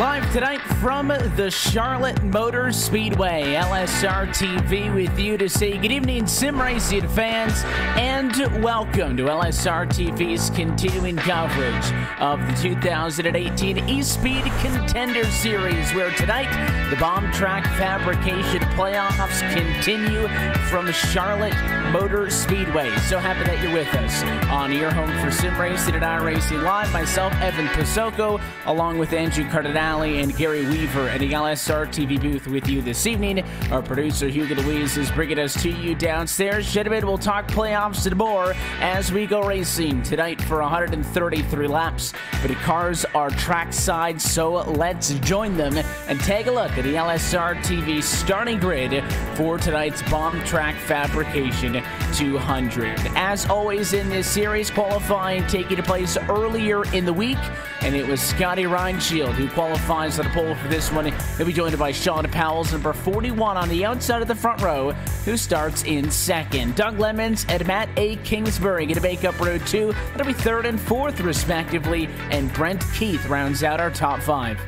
Live tonight from the Charlotte Motor Speedway, LSRTV with you to say good evening, sim racing fans, and welcome to LSRTV's continuing coverage of the 2018 eSpeed Contender Series, where tonight the Bombtrack Fabrication playoffs continue from Charlotte Motor Speedway. So happy that you're with us on your home for sim racing and iRacing Live. Myself, Evan Pasoko, along with Andrew Cardinale and Gary Weaver at the LSRTV booth with you this evening. Our producer Hugo Louise is bringing us to you downstairs. Gentlemen, we'll talk playoffs and more as we go racing tonight for 133 laps. But the cars are trackside, so let's join them and take a look at the LSRTV starting grid for tonight's Bombtrack Fabrication 200. As always in this series, qualifying taking place earlier in the week, and it was Scotty Reinshield who qualifies on the pole for this one. He'll be joined by Sean Powell's number 41 on the outside of the front row, who starts in second. Doug Lemons and Matt A. Kingsbury going to make up row 2. That'll be third and fourth, respectively, and Brent Keith rounds out our top 5.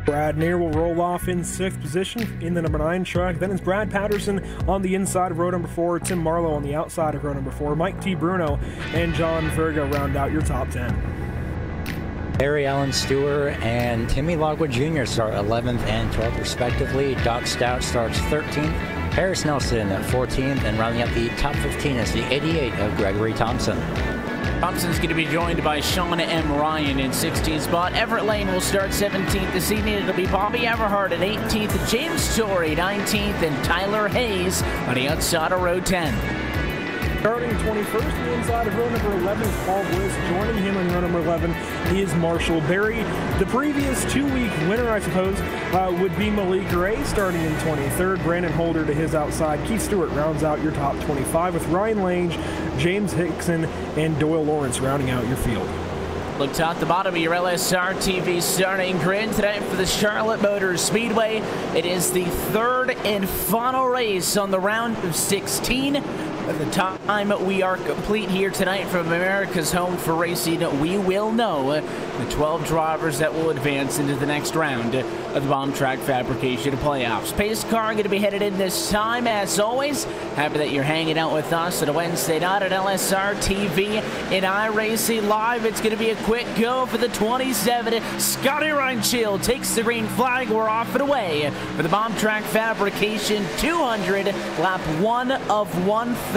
Brad Neer will roll off in 6th position in the number 9 truck. Then it's Brad Patterson on the inside of row number 4, Tim Marlowe on the outside of row number 4, Mike T. Bruno and John Verga round out your top 10. Barry Allen Stewart and Timmy Logwood Jr. start 11th and 12th respectively. Doc Stout starts 13th. Harris Nelson at 14th, and rounding up the top 15 is the 88 of Gregory Thompson. Thompson's going to be joined by Sean M. Ryan in 16th spot. Everett Lane will start 17th this evening. It'll be Bobby Everhart at 18th, James Story 19th, and Tyler Hayes on the outside of row 10. Starting 21st, the inside of row number 11 is Paul Bliss. Joining him in row number 11 is Marshall Berry. The previous 2-week winner, I suppose, would be Malik Ray starting in 23rd. Brandon Holder to his outside. Keith Stewart rounds out your top 25 with Ryan Lange, James Hickson, and Doyle Lawrence rounding out your field. Look top to bottom of your LSRTV starting grid tonight for the Charlotte Motor Speedway. It is the third and final race on the round of 16. At the time we are complete here tonight from America's home for racing, we will know the 12 drivers that will advance into the next round of the Bombtrack Fabrication playoffs. Pace car going to be headed in this time, as always. Happy that you're hanging out with us on a Wednesday night at LSRTV in iRacing Live. It's going to be a quick go for the 27. Scotty Reinshield takes the green flag. We're off and away for the Bombtrack Fabrication 200, lap 1 of 133.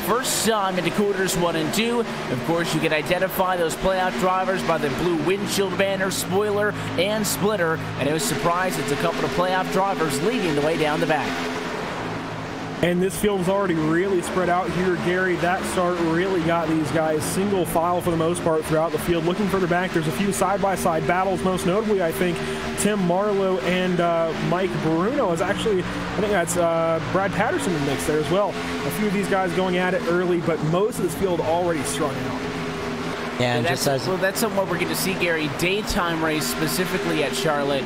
First time into quarters 1 and 2. Of course, you can identify those playoff drivers by the blue windshield banner, spoiler, and splitter. And it was surprised it's a couple of playoff drivers leading the way down the back. And this field is already really spread out here, Gary. That start really got these guys single file for the most part throughout the field. Looking further back, there's a few side-by-side battles. Most notably, I think, Tim Marlowe and Mike Bruno is actually, I think that's Brad Patterson in the mix there as well. A few of these guys going at it early, but most of this field already strung out. Yeah, and that's something we're going to see, Gary. Daytime race, specifically at Charlotte.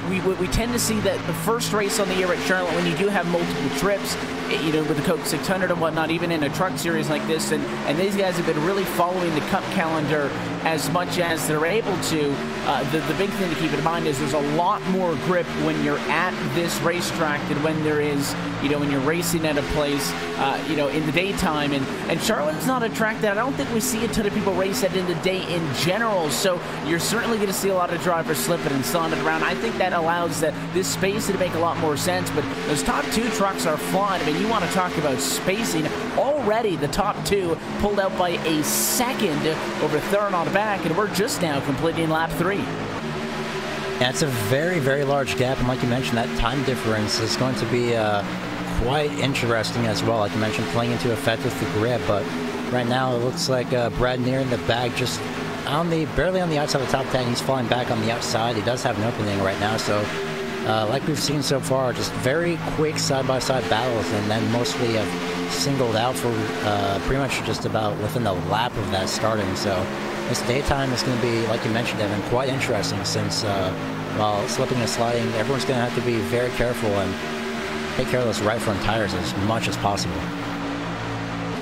We tend to see that the first race on the year at Charlotte, when you do have multiple trips, you know, with the Coke 600 and whatnot, even in a truck series like this, and these guys have been really following the Cup calendar as much as they're able to. The big thing to keep in mind is there's a lot more grip when you're at this racetrack than when there is, you know, when you're racing at a place, you know, in the daytime. And Charlotte's not a track that I don't think we see a ton of people race at in the day in general. So you're certainly going to see a lot of drivers slipping and sliding around. I think that allows this space to make a lot more sense. But those top 2 trucks are flying. I mean, you want to talk about spacing. Already the top 2 pulled out by a second over third on the back, and we're just now completing lap 3. Yeah, it's a very, very large gap, and like you mentioned, that time difference is going to be quite interesting as well. Like you mentioned, playing into effect with the grip, but right now it looks like Brad Neer in the bag, just barely on the outside of the top 10. He's falling back on the outside. He does have an opening right now, so like we've seen so far, just very quick side-by-side battles, and then mostly singled out for pretty much just about within the lap of that starting. So this daytime is going to be, like you mentioned, Evan, quite interesting, since while slipping and sliding, everyone's going to have to be very careful and take care of those right front tires as much as possible.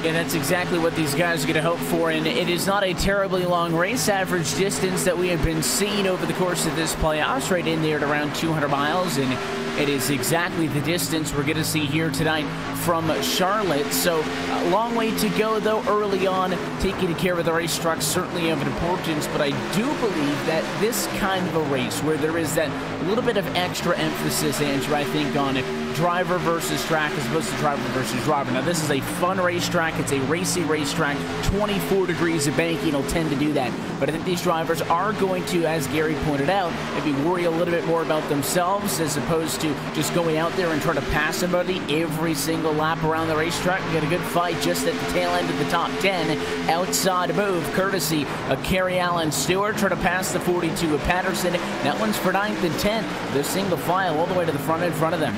Yeah, that's exactly what these guys are going to hope for, and it is not a terribly long race. Average distance that we have been seeing over the course of this playoffs, right in there at around 200 miles, and it is exactly the distance we're going to see here tonight from Charlotte. So a long way to go, though, early on. Taking care of the racetrack certainly of importance, but I do believe that this kind of a race where there is that little bit of extra emphasis, Andrew, I think, on driver versus track as opposed to driver versus driver. Now, this is a fun racetrack. It's a racy racetrack. 24 degrees of banking will tend to do that. But I think these drivers are going to, as Gary pointed out, maybe worry a little bit more about themselves as opposed to just going out there and trying to pass somebody every single lap around the racetrack. We got a good fight just at the tail end of the top 10. Outside move, courtesy of Kerry Allen Stewart, trying to pass the 42 of Patterson. That one's for 9th and 10th. They're single file all the way to the front in front of them.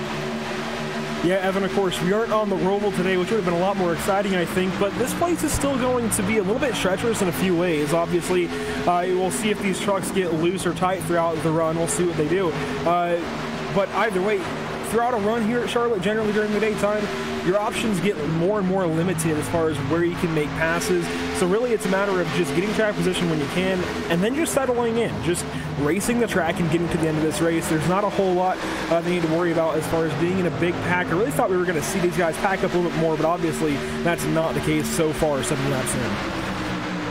Yeah, Evan, of course, we aren't on the Roval today, which would have been a lot more exciting, I think, but this place is still going to be a little bit treacherous in a few ways. Obviously, we'll see if these trucks get loose or tight throughout the run. We'll see what they do. But either way, throughout a run here at Charlotte, generally during the daytime, your options get more and more limited as far as where you can make passes. So really, it's a matter of just getting track position when you can, and then just settling in, just racing the track and getting to the end of this race. There's not a whole lot they need to worry about as far as being in a big pack. I really thought we were going to see these guys pack up a little bit more, but obviously that's not the case so far, 7 laps in.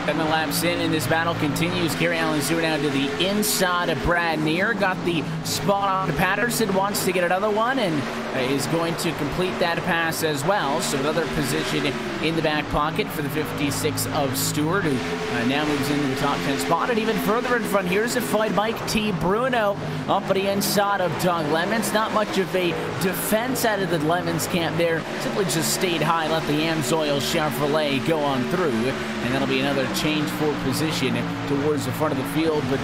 7 laps in, and this battle continues. Kerry Allen Stewart out to the inside of Brad Neer. Got the spot on Patterson, wants to get another one, and is going to complete that pass as well. So another position in the back pocket for the 56 of Stewart, who now moves into the top 10 spot. And even further in front, here's a fight. Mike T. Bruno up at the inside of Doug Lemons. Not much of a defense out of the Lemons camp there. Simply just stayed high, let the Amsoil Chevrolet go on through. And that'll be another change for position towards the front of the field. But,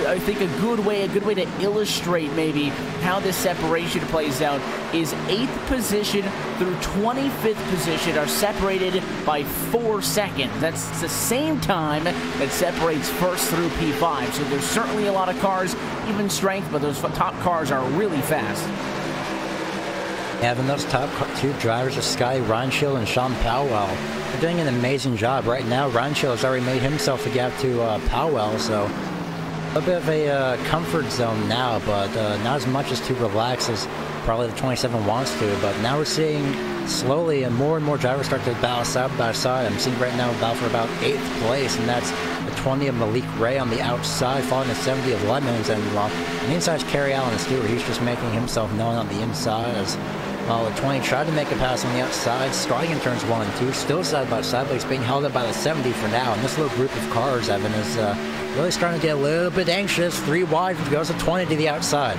I think a good way to illustrate maybe how this separation plays out is 8th position through 25th position are separated by 4 seconds. That's the same time that separates first through P5. So there's certainly a lot of cars, even strength, but those top cars are really fast. Evan, those top 2 drivers are Sky Ronshill and Sean Powell. They're doing an amazing job. Right now, Ronshill has already made himself a gap to Powell, so a bit of a comfort zone now, but not as much as to relax as probably the 27 wants to. But now we're seeing slowly and more drivers start to battle side by side. I'm seeing right now battle for about 8th place, and that's the 20 of Malik Ray on the outside, following the 70 of Lemons, and on the inside is Kerry Allen Stewart. He's just making himself known on the inside as the 20 tried to make a pass on the outside, starting in turns 1 and 2, still side by side, but he's being held up by the 70 for now. And this little group of cars, Evan, is really starting to get a little bit anxious. 3 wide, goes to 20 to the outside.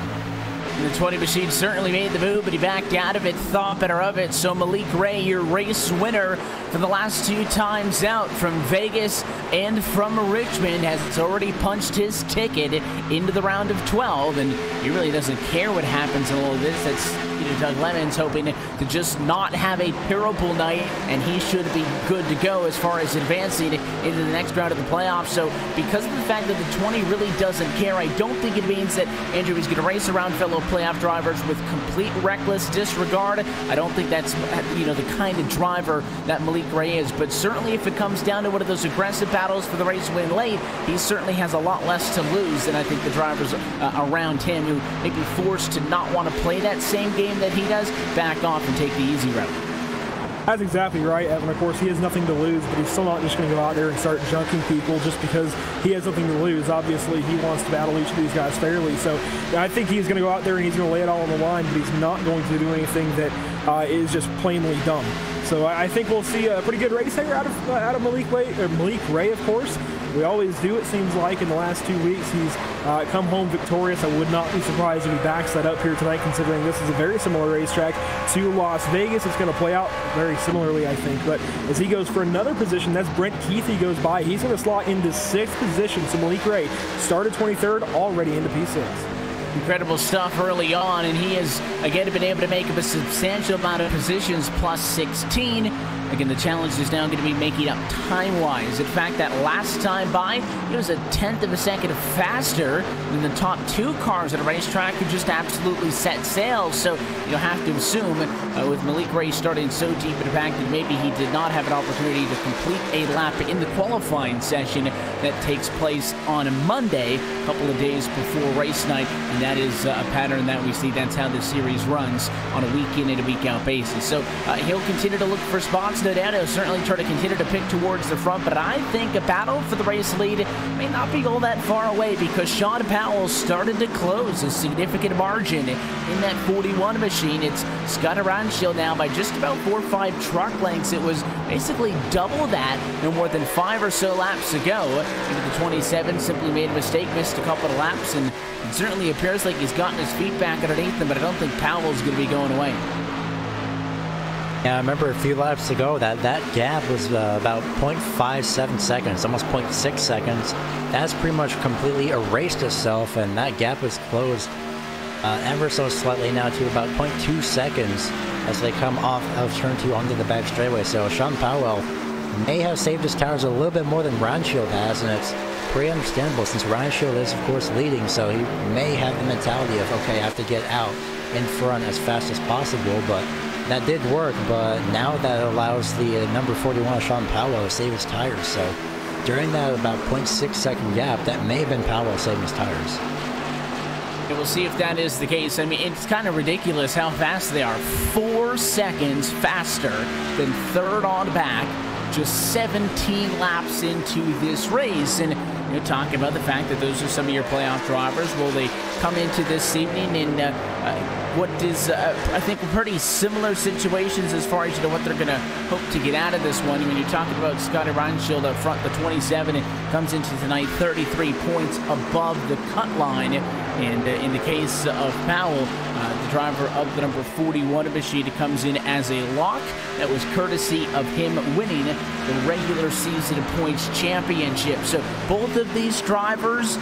The 20 machine certainly made the move, but he backed out of it, thought better of it. So Malik Ray, your race winner for the last 2 times out from Vegas and from Richmond, has already punched his ticket into the round of 12, and he really doesn't care what happens in all of this. That's Doug Lemons hoping to just not have a terrible night, and he should be good to go as far as advancing into the next round of the playoffs. So because of the fact that the 20 really doesn't care, I don't think it means that Andrew is going to race around fellow playoff drivers with complete reckless disregard. I don't think that's the kind of driver that Malik Ray is, but certainly if it comes down to one of those aggressive battles for the race win late, he certainly has a lot less to lose than I think the drivers around him, who may be forced to not want to play that same game that he does, back off and take the easy route. That's exactly right, Evan. Of course, he has nothing to lose, but he's still not just going to go out there and start junking people just because he has nothing to lose. Obviously, he wants to battle each of these guys fairly. So I think he's going to go out there and he's going to lay it all on the line, but he's not going to do anything that is just plainly dumb. So I think we'll see a pretty good race here out of Malik Ray, of course. We always do, it seems like. In the last 2 weeks, he's come home victorious. I would not be surprised if he backs that up here tonight, considering this is a very similar racetrack to Las Vegas. It's going to play out very similarly, I think. But as he goes for another position, that's Brent Keith he goes by. He's going to slot into 6th position. So Malik Ray started 23rd, already into P6. Incredible stuff early on, and he has again been able to make up a substantial amount of positions, plus 16. again, the challenge is now going to be making up time-wise. In fact, that last time by, it was a 1/10 of a second faster than the top 2 cars at a racetrack who just absolutely set sail. So you'll have to assume with Malik Ray starting so deep in the back that maybe he did not have an opportunity to complete a lap in the qualifying session that takes place on a Monday, a couple of days before race night, and that is a pattern that we see. That's how the series runs on a week-in and a week-out basis. So he'll continue to look for spots, no doubt. He'll certainly try to continue to pick towards the front, but I think a battle for the race lead may not be all that far away because Sean Powell started to close a significant margin in that 41 machine. It's Scott Aranshield now by just about 4 or 5 truck lengths. It was basically double that no more than 5 or so laps ago. The 27 simply made a mistake, missed a couple of laps, and it certainly appears like he's gotten his feet back underneath him, but I don't think Powell's going to be going away. Yeah, I remember a few laps ago that gap was about 0.57 seconds, almost 0.6 seconds. That's pretty much completely erased itself, and that gap was closed ever so slightly now to about 0.2 seconds as they come off of turn 2 onto the back straightaway. So Sean Powell may have saved his tires a little bit more than Aranshield has, and it's pretty understandable since Aranshield is, of course, leading, so he may have the mentality of, okay, I have to get out in front as fast as possible, but that did work. But now that allows the number 41 Sean Powell to save his tires, so during that about 0.6 second gap, that may have been Powell saving his tires. We'll see if that is the case. I mean, it's kind of ridiculous how fast they are. 4 seconds faster than third on back, just 17 laps into this race. And you're talking about the fact that those are some of your playoff drivers. Will they come into this evening in what is, I think, pretty similar situations as far as what they're going to hope to get out of this one? I mean, you're talking about Scotty Aranshield up front, the 27, and comes into tonight 33 points above the cut line. And in the case of Powell, the driver of the number 41 machine, comes in as a lock. That was courtesy of him winning the regular season points championship. So both of these drivers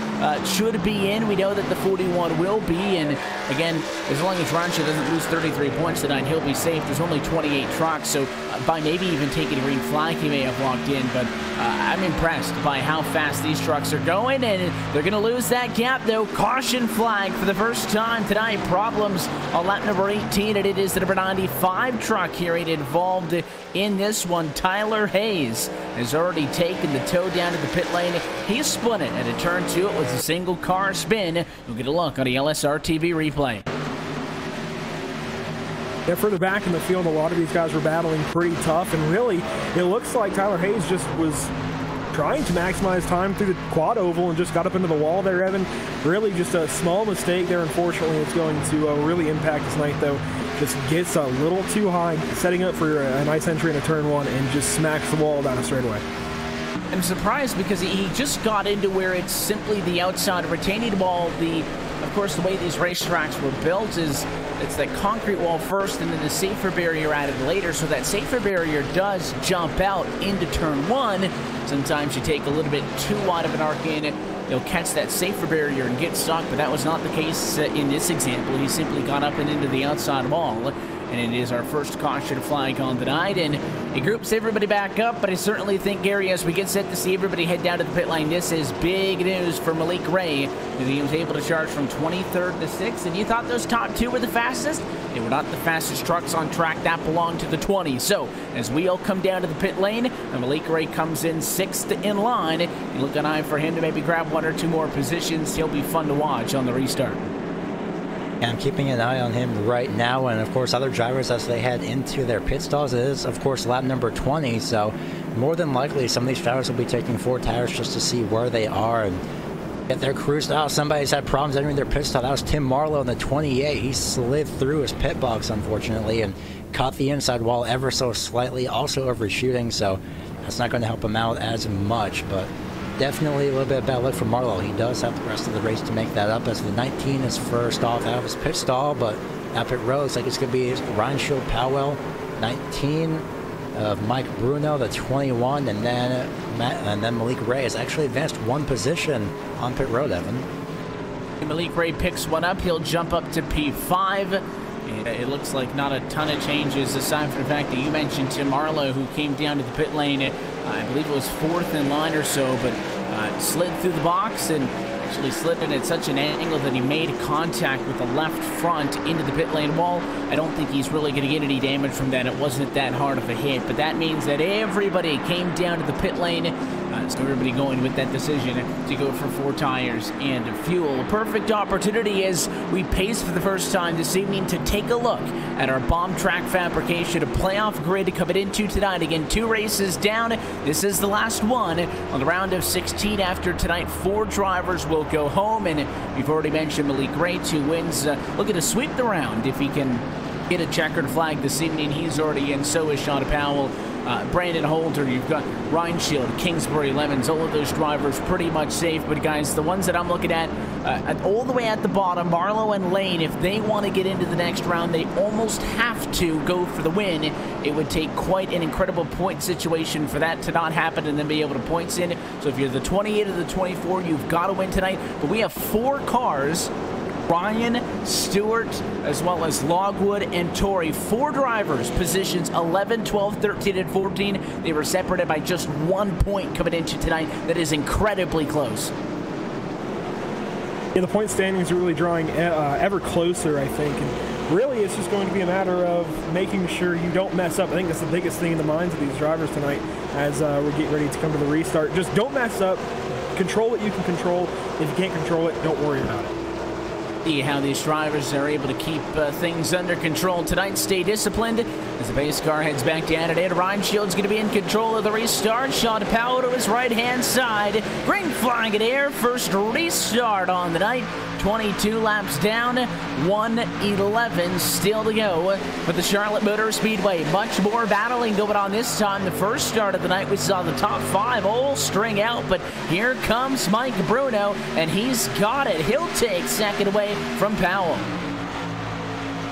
should be in. We know that the 41 will be. And again, as long as Aranshield doesn't lose 33 points tonight, he'll be safe. There's only 28 trucks, so by maybe even taking a green flag, he may have walked in. But I'm impressed by how fast these trucks are going, and they're going to lose that gap, though. Caution flag for the first time tonight. Problems on lap number 18, and it is the number 95 truck here involved in this one. Tyler Hayes has already taken the tow down to the pit lane. He spun it at a turn 2. It was a single car spin. We'll get a look on the LSRTV replay. Yeah, further back in the field, a lot of these guys were battling pretty tough, and really, it looks like Tyler Hayes just was trying to maximize time through the quad oval and just got up into the wall there, Evan. Really just a small mistake there. Unfortunately, it's going to really impact his night, though. Just gets a little too high, setting up for a nice entry into turn 1, and just smacks the wall down a straightaway. I'm surprised because he just got into where it's simply the outside retaining wall. Of course, the way these racetracks were built is it's that concrete wall first and then the safer barrier added later. So that safer barrier does jump out into turn 1. Sometimes you take a little bit too wide of an arc in it, you'll catch that safer barrier and get stuck, but that was not the case in this example. He simply got up and into the outside wall. And it is our first caution flag on the night, and it groups everybody back up. But I certainly think, Gary, as we get set to see everybody head down to the pit lane, this is big news for Malik Ray. He was able to charge from 23rd to 6th, and you thought those top 2 were the fastest? They were not the fastest trucks on track. That belonged to the 20. So as we all come down to the pit lane, and Malik Ray comes in 6th in line, you look an eye for him to maybe grab 1 or 2 more positions. He'll be fun to watch on the restart. Yeah, I'm keeping an eye on him right now, and of course other drivers as they head into their pit stalls. It is, of course, lap number 20, so more than likely some of these drivers will be taking 4 tires just to see where they are and get their cruise out. Somebody's had problems entering their pit stall. That was Tim Marlowe in the 28. He slid through his pit box, unfortunately, and caught the inside wall ever so slightly, also overshooting, so that's not going to help him out as much, but definitely a little bit of bad luck for Marlowe. He does have the rest of the race to make that up, as the 19 is first off out of his pit stall, but at pit road, looks like it's going to be Aranshield Powell, 19, Mike Bruno, the 21, and then Malik Ray has actually advanced 1 position on pit road, Evan. Malik Ray picks 1 up. He'll jump up to P5. And it looks like not a ton of changes, aside from the fact that you mentioned Tim Marlowe, who came down to the pit lane at, I believe it was 4th in line or so, but slid through the box and actually slid in at such an angle that he made contact with the left front into the pit lane wall. I don't think he's really going to get any damage from that. It wasn't that hard of a hit, but that means that everybody came down to the pit lane. So everybody going with that decision to go for 4 tires and fuel. A perfect opportunity as we pace for the first time this evening to take a look at our Bombtrack Fabrication, a playoff grid coming into tonight. Again, 2 races down. This is the last one on the round of 16. After tonight, 4 drivers will go home, and we've already mentioned Malik Grates, who wins, looking to sweep the round if he can get a checkered flag this evening. He's already in, so is Sean Powell. Brandon Holder, you've got Ryan Shield, Kingsbury, Lemons, all of those drivers pretty much safe. But guys, the ones that I'm looking at all the way at the bottom, Marlowe and Lane, if they want to get into the next round, they almost have to go for the win. It would take quite an incredible point situation for that to not happen and then be able to points in. So if you're the 28 or the 24, you've got to win tonight. But we have 4 cars. Ryan, Stewart, as well as Logwood and Torrey. 4 drivers, positions 11, 12, 13, and 14. They were separated by just 1 point coming into tonight. That is incredibly close. Yeah, the point standings are really drawing ever closer, I think. And really, it's just going to be a matter of making sure you don't mess up. I think that's the biggest thing in the minds of these drivers tonight as we're getting ready to come to the restart. Just don't mess up. Control what you can control. If you can't control it, don't worry about it. See how these drivers are able to keep things under control tonight. Stay disciplined as the base car heads back down at it. Ryan Shield's going to be in control of the restart. Sean Powell to his right-hand side. Green flag in air. First restart on the night. 22 laps down, 1:11 still to go with the Charlotte Motor Speedway. Much more battling going on this time. The first start of the night, we saw the top 5 all string out, but here comes Mike Bruno, and he's got it. He'll take second away from Powell.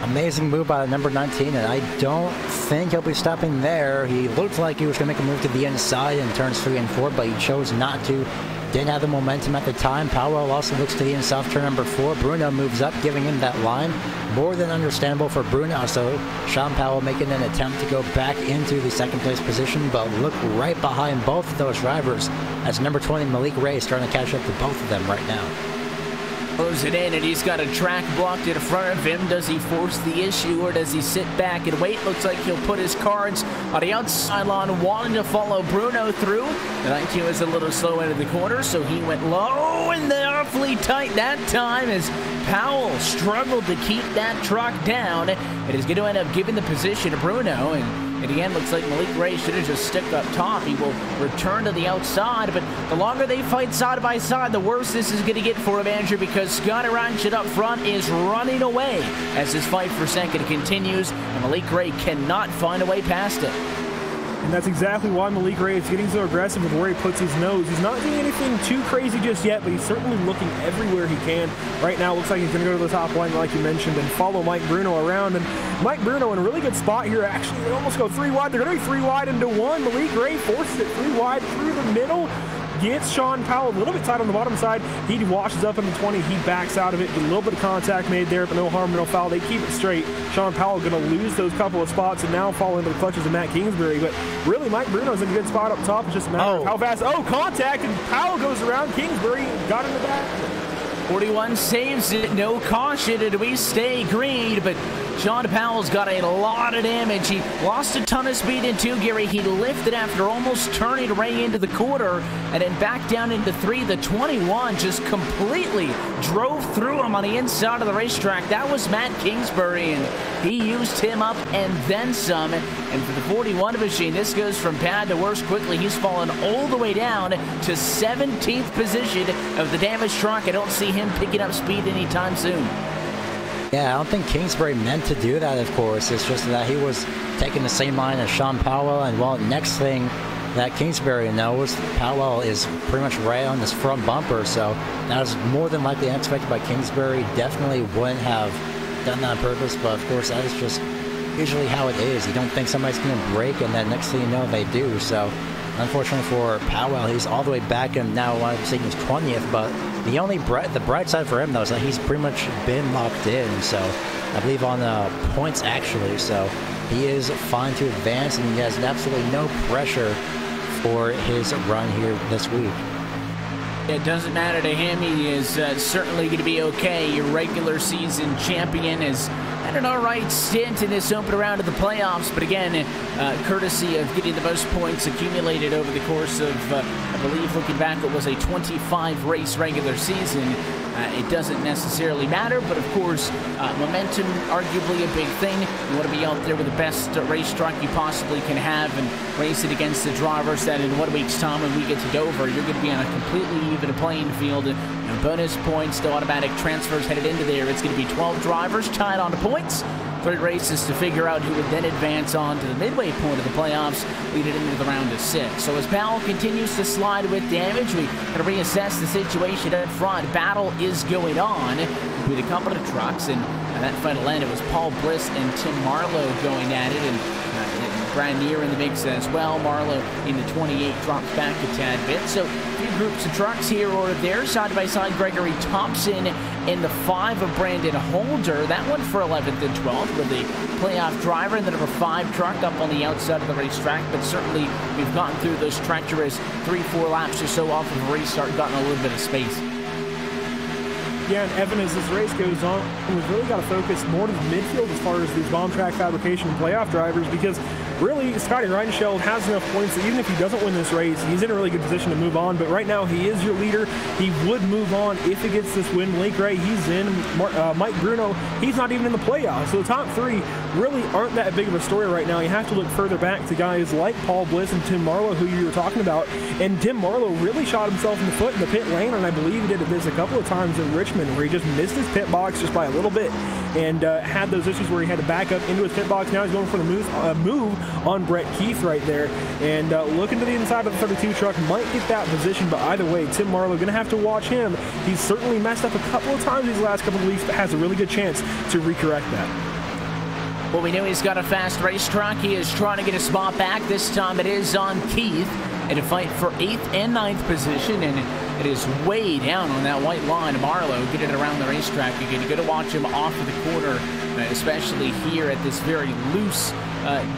Amazing move by number 19, and I don't think he'll be stopping there. He looked like he was going to make a move to the inside in turns 3 and 4, but he chose not to. Didn't have the momentum at the time. Powell also looks to the inside turn number 4. Bruno moves up, giving him that line. More than understandable for Bruno. So Sean Powell making an attempt to go back into the second place position, but look right behind both of those drivers as number 20 Malik Ray is starting to catch up to both of them right now. Throws it in, and he's got a track blocked in front of him. Does he force the issue, or does he sit back and wait? Looks like he'll put his cards on the outside line, wanting to follow Bruno through. The 19 was a little slow into the corner, so he went low and awfully tight that time as Powell struggled to keep that truck down. It is going to end up giving the position to Bruno, and again, looks like Malik Ray should have just stuck up top. He will return to the outside, but the longer they fight side by side, the worse this is going to get for him, Andrew, because Scott Ranchit up front is running away as his fight for second continues, and Malik Ray cannot find a way past it. And that's exactly why Malik Ray is getting so aggressive with where he puts his nose. He's not doing anything too crazy just yet, but he's certainly looking everywhere he can. Right now, it looks like he's going to go to the top line, like you mentioned, and follow Mike Bruno around. And Mike Bruno in a really good spot here. Actually, they almost go 3 wide. They're going to be 3 wide into 1. Malik Ray forces it 3 wide through the middle. Gets Sean Powell a little bit tight on the bottom side. He washes up into 20. He backs out of it. A little bit of contact made there, but no harm, no foul. They keep it straight. Sean Powell going to lose those couple of spots and now fall into the clutches of Matt Kingsbury. But really, Mike Bruno's in a good spot up top. It's just a matter of how fast. Oh, contact, and Powell goes around. Kingsbury got in the back. 41 saves it. No caution, and we stay green, but Sean Powell's got a lot of damage. He lost a ton of speed in 2, Gary. He lifted after almost turning Ray into the quarter and then back down into 3. The 21 just completely drove through him on the inside of the racetrack. That was Matt Kingsbury, and he used him up and then some. And for the 41 machine, this goes from bad to worse quickly. He's fallen all the way down to 17th position of the damaged truck. I don't see him picking up speed anytime soon. Yeah, I don't think Kingsbury meant to do that, of course. It's just that he was taking the same line as Sean Powell, and well, next thing that Kingsbury knows, Powell is pretty much right on this front bumper, so that was more than likely unexpected by Kingsbury. Definitely wouldn't have done that on purpose, but of course that is just usually how it is. You don't think somebody's going to break, and then next thing you know, they do. So unfortunately for Powell, he's all the way back, and now I would say he's 20th, but the bright side for him, though, is that he's pretty much been locked in. So I believe on points, actually. So he is fine to advance, and he has absolutely no pressure for his run here this week. It doesn't matter to him. He is certainly going to be okay. Your regular season champion has had an all right stint in this opening round of the playoffs, but again, courtesy of getting the most points accumulated over the course of, I believe, looking back, it was a 25-race regular season. It doesn't necessarily matter, but of course, momentum, arguably a big thing. You want to be out there with the best race truck you possibly can have and race it against the drivers that in 1 week's time when we get to Dover, you're going to be on a completely even playing field. And bonus points, the automatic transfers headed into there. It's going to be 12 drivers tied on to points. 3 races to figure out who would then advance on to the midway point of the playoffs, leading into the round of 6. So as Powell continues to slide with damage, we got to reassess the situation up front. Battle is going on with a couple of trucks, and that final end, it was Paul Bliss and Tim Marlowe going at it, and Granier in the mix as well. Marlowe in the 28 drops back a tad bit. So a few groups of trucks here or there. Side by side, Gregory Thompson in the 5 of Brandon Holder. That one for 11th and 12th with the playoff driver and the number 5 truck up on the outside of the racetrack. But certainly we've gotten through those treacherous 3-4 laps or so off of a restart, gotten a little bit of space. Yeah, and Evan, as this race goes on, we've really got to focus more to the midfield as far as these Bombtrack, Fabrication, and playoff drivers, because really, Scotty Reinscheld has enough points that even if he doesn't win this race, he's in a really good position to move on. But right now, he is your leader. He would move on if he gets this win. Blake Ray, he's in. Mike Bruno, he's not even in the playoffs. So the top 3 really aren't that big of a story right now. You have to look further back to guys like Paul Bliss and Tim Marlowe, who you were talking about. And Tim Marlowe really shot himself in the foot in the pit lane, and I believe he did this a couple of times in Richmond, where he just missed his pit box just by a little bit and had those issues where he had to back up into his pit box. Now he's going for the move on Brett Keith right there, and looking to the inside of the 32 truck, might get that position, but either way, Tim Marlowe going to have to watch him. He's certainly messed up a couple of times these last couple of weeks, but has a really good chance to recorrect that. Well, we know he's got a fast race truck. He is trying to get a spot back. This time it is on Keith in a fight for 8th and 9th position, and it is way down on that white line. Marlowe getting it around the racetrack again. You're going to watch him off of the corner, especially here at this very loose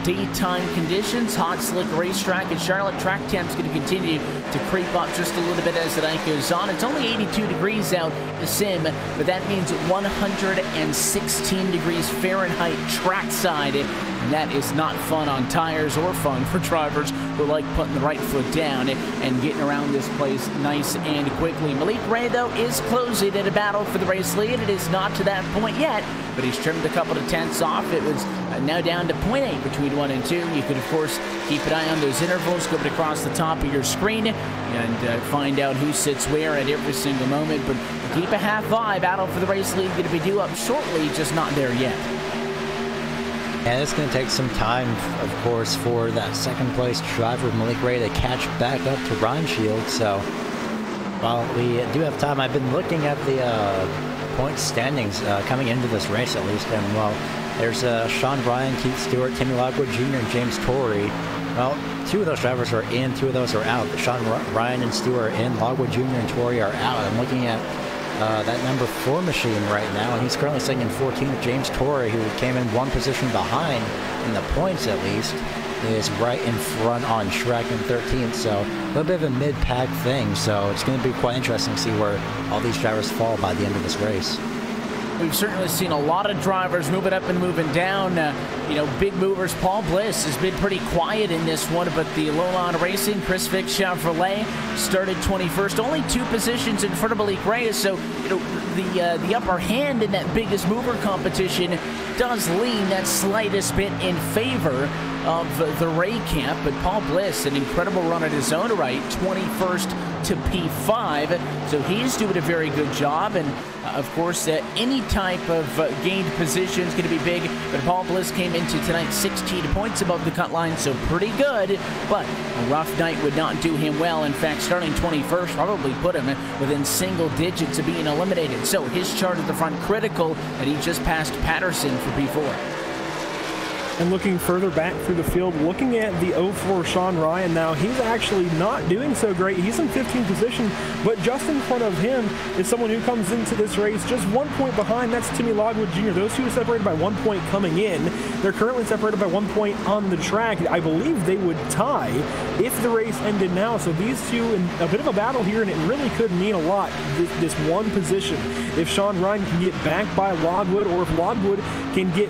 daytime conditions. Hot, slick racetrack at Charlotte. Track temp's going to continue to creep up just a little bit as the night goes on. It's only 82 degrees out the sim, but that means 116 degrees Fahrenheit trackside. And that is not fun on tires or fun for drivers who like putting the right foot down and getting around this place nice and quickly. Malik Ray, though, is closing in a battle for the race lead. It is not to that point yet, but he's trimmed a couple of tenths off. It was now down to 0.8 between 1 and 2. You could, of course, keep an eye on those intervals, go across the top of your screen and find out who sits where at every single moment. But keep a half eye. Battle for the race lead going to be due up shortly, just not there yet. And it's going to take some time, of course, for that second place driver, Malik Ray, to catch back up to Reinscheld. So while we do have time, I've been looking at the point standings coming into this race, at least. And, well, there's Sean Bryan, Keith Stewart, Timmy Lockwood Jr., and James Torrey. Well, 2 of those drivers are in, 2 of those are out. Sean Bryan and Stewart are in, Lockwood Jr. and Torrey are out. I'm looking at that number 4 machine right now, and he's currently sitting in 14th. James Torrey, who came in 1 position behind in the points at least, is right in front on Shrek in 13th, so a little bit of a mid-pack thing. So it's going to be quite interesting to see where all these drivers fall by the end of this race. We've certainly seen a lot of drivers moving up and moving down. Big movers. Paul Bliss has been pretty quiet in this one, but the Lowline Racing, Chris Vick Chevrolet, started 21st, only 2 positions in front of Malik Ray. So, the upper hand in that biggest mover competition does lean that slightest bit in favor of the Ray camp. But Paul Bliss, an incredible run at his own right, 21st to P5, so he's doing a very good job. And of course, any type of gained position is going to be big, but Paul Bliss came into tonight 16 points above the cut line, so pretty good, but a rough night would not do him well. In fact, starting 21st probably put him within single digits of being eliminated. So his chart at the front critical, and he just passed Patterson for P4. And looking further back through the field, looking at the 04 Sean Ryan now, he's actually not doing so great. He's in 15th position, but just in front of him is someone who comes into this race just 1 point behind. That's Timmy Logwood Jr. Those two are separated by 1 point coming in. They're currently separated by 1 point on the track. I believe they would tie if the race ended now. So these two in a bit of a battle here, and it really could mean a lot, this one position. If Sean Ryan can get back by Logwood, or if Logwood can get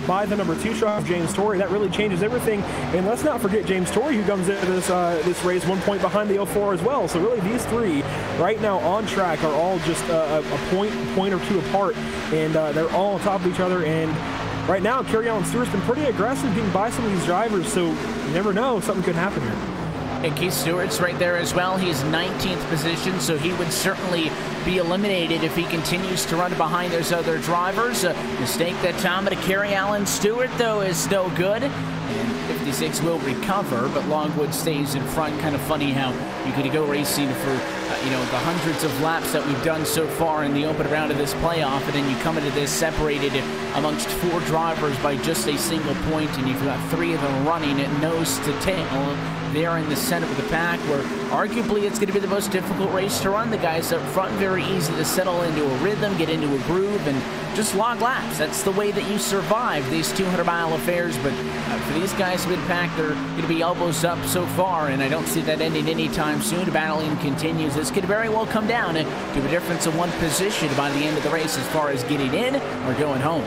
by the number 2 truck, James Torrey, that really changes everything. And let's not forget James Torrey, who comes into this race 1 point behind the 04 as well. So really these three right now on track are all just a point or two apart, and they're all on top of each other. And right now, Kerry Allen Stewart's been pretty aggressive getting by some of these drivers, so you never know, something could happen here. And Keith Stewart's right there as well. He's 19th position, so he would certainly be eliminated if he continues to run behind those other drivers. A mistake that time to Kerry Allen Stewart, though, is no good. And 56 will recover, but Logwood stays in front. Kind of funny how you could go racing for the hundreds of laps that we've done so far in the open round of this playoff, and then you come into this separated amongst 4 drivers by just a single point, and you've got 3 of them running at nose to tail there in the center of the pack, where arguably it's going to be the most difficult race to run. The guys up front, very easy to settle into a rhythm, get into a groove, and just log laps. That's the way that you survive these 200-mile affairs. But for these guys mid-pack, they're going to be elbows up so far, and I don't see that ending anytime soon. Battling continues. This could very well come down to a difference of 1 position by the end of the race as far as getting in or going home.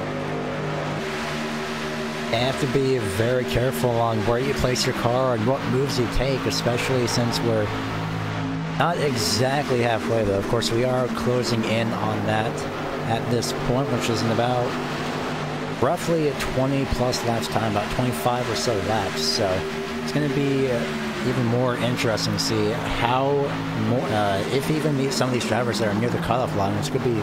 You have to be very careful on where you place your car and what moves you take, especially since we're not exactly halfway, though. Of course, we are closing in on that at this point, which is in about roughly a 20-plus laps time, about 25 or so laps. So it's going to be even more interesting to see how, if even some of these drivers that are near the cutoff line, it's going to be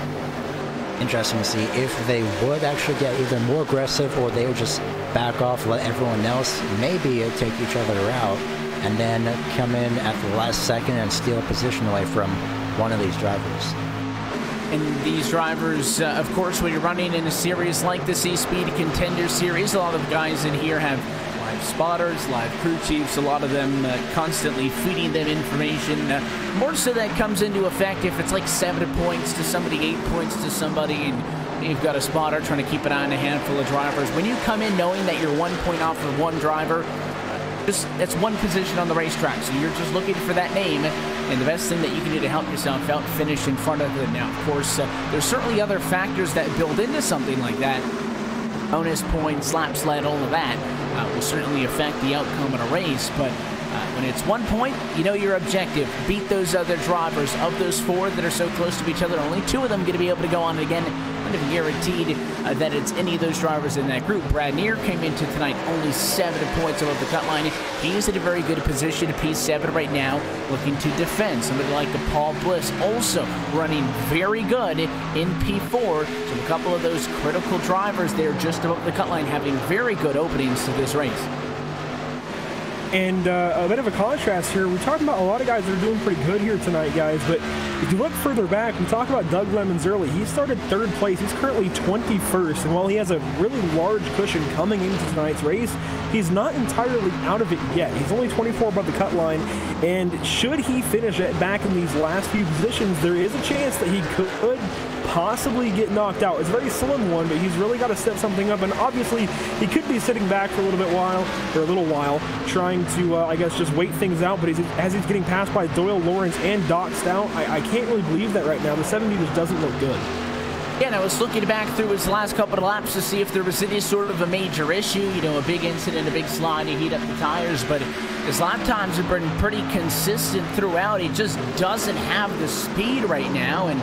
interesting to see if they would actually get either more aggressive or they would just back off, let everyone else maybe take each other out, and then come in at the last second and steal a position away from one of these drivers. And these drivers, of course, when you're running in a series like this eSpeed Contender Series, a lot of guys in here have live spotters, live crew chiefs, a lot of them constantly feeding them information. More so that comes into effect if it's like 7 points to somebody, 8 points to somebody, and you've got a spotter trying to keep an eye on a handful of drivers. When you come in knowing that you're 1 point off of 1 driver, that's 1 position on the racetrack, so you're just looking for that name, and the best thing that you can do to help yourself out, finish in front of them. Now, of course, there's certainly other factors that build into something like that. Bonus points, lap sled, all of that will certainly affect the outcome of a race, but when it's 1 point, you know your objective. Beat those other drivers. Of those 4 that are so close to each other, only 2 of them going to be able to go on again. Not even guaranteed that it's any of those drivers in that group. Brad Neer came into tonight only 7 points above the cut line. He's in a very good position to P7 right now, looking to defend. Somebody like the Paul Bliss also running very good in P4. So a couple of those critical drivers there just above the cut line having very good openings to this race. And a bit of a contrast here. We're talking about a lot of guys that are doing pretty good here tonight, guys, but if you look further back, we talk about Doug Lemons early. He started 3rd place. He's currently 21st, and while he has a really large cushion coming into tonight's race, he's not entirely out of it yet. He's only 24 above the cut line, and should he finish it back in these last few positions, there is a chance that he could possibly get knocked out. It's a very slim one, but he's really got to step something up, and obviously he could be sitting back for a little while, trying to, I guess, just wait things out, but as he's getting passed by Doyle Lawrence and Doc Stout, I can't really believe that right now. The 70 just doesn't look good. Yeah, and I was looking back through his last couple of laps to see if there was any sort of a major issue, a big incident, a big slide to heat up the tires, but his lap times have been pretty consistent throughout. He just doesn't have the speed right now, and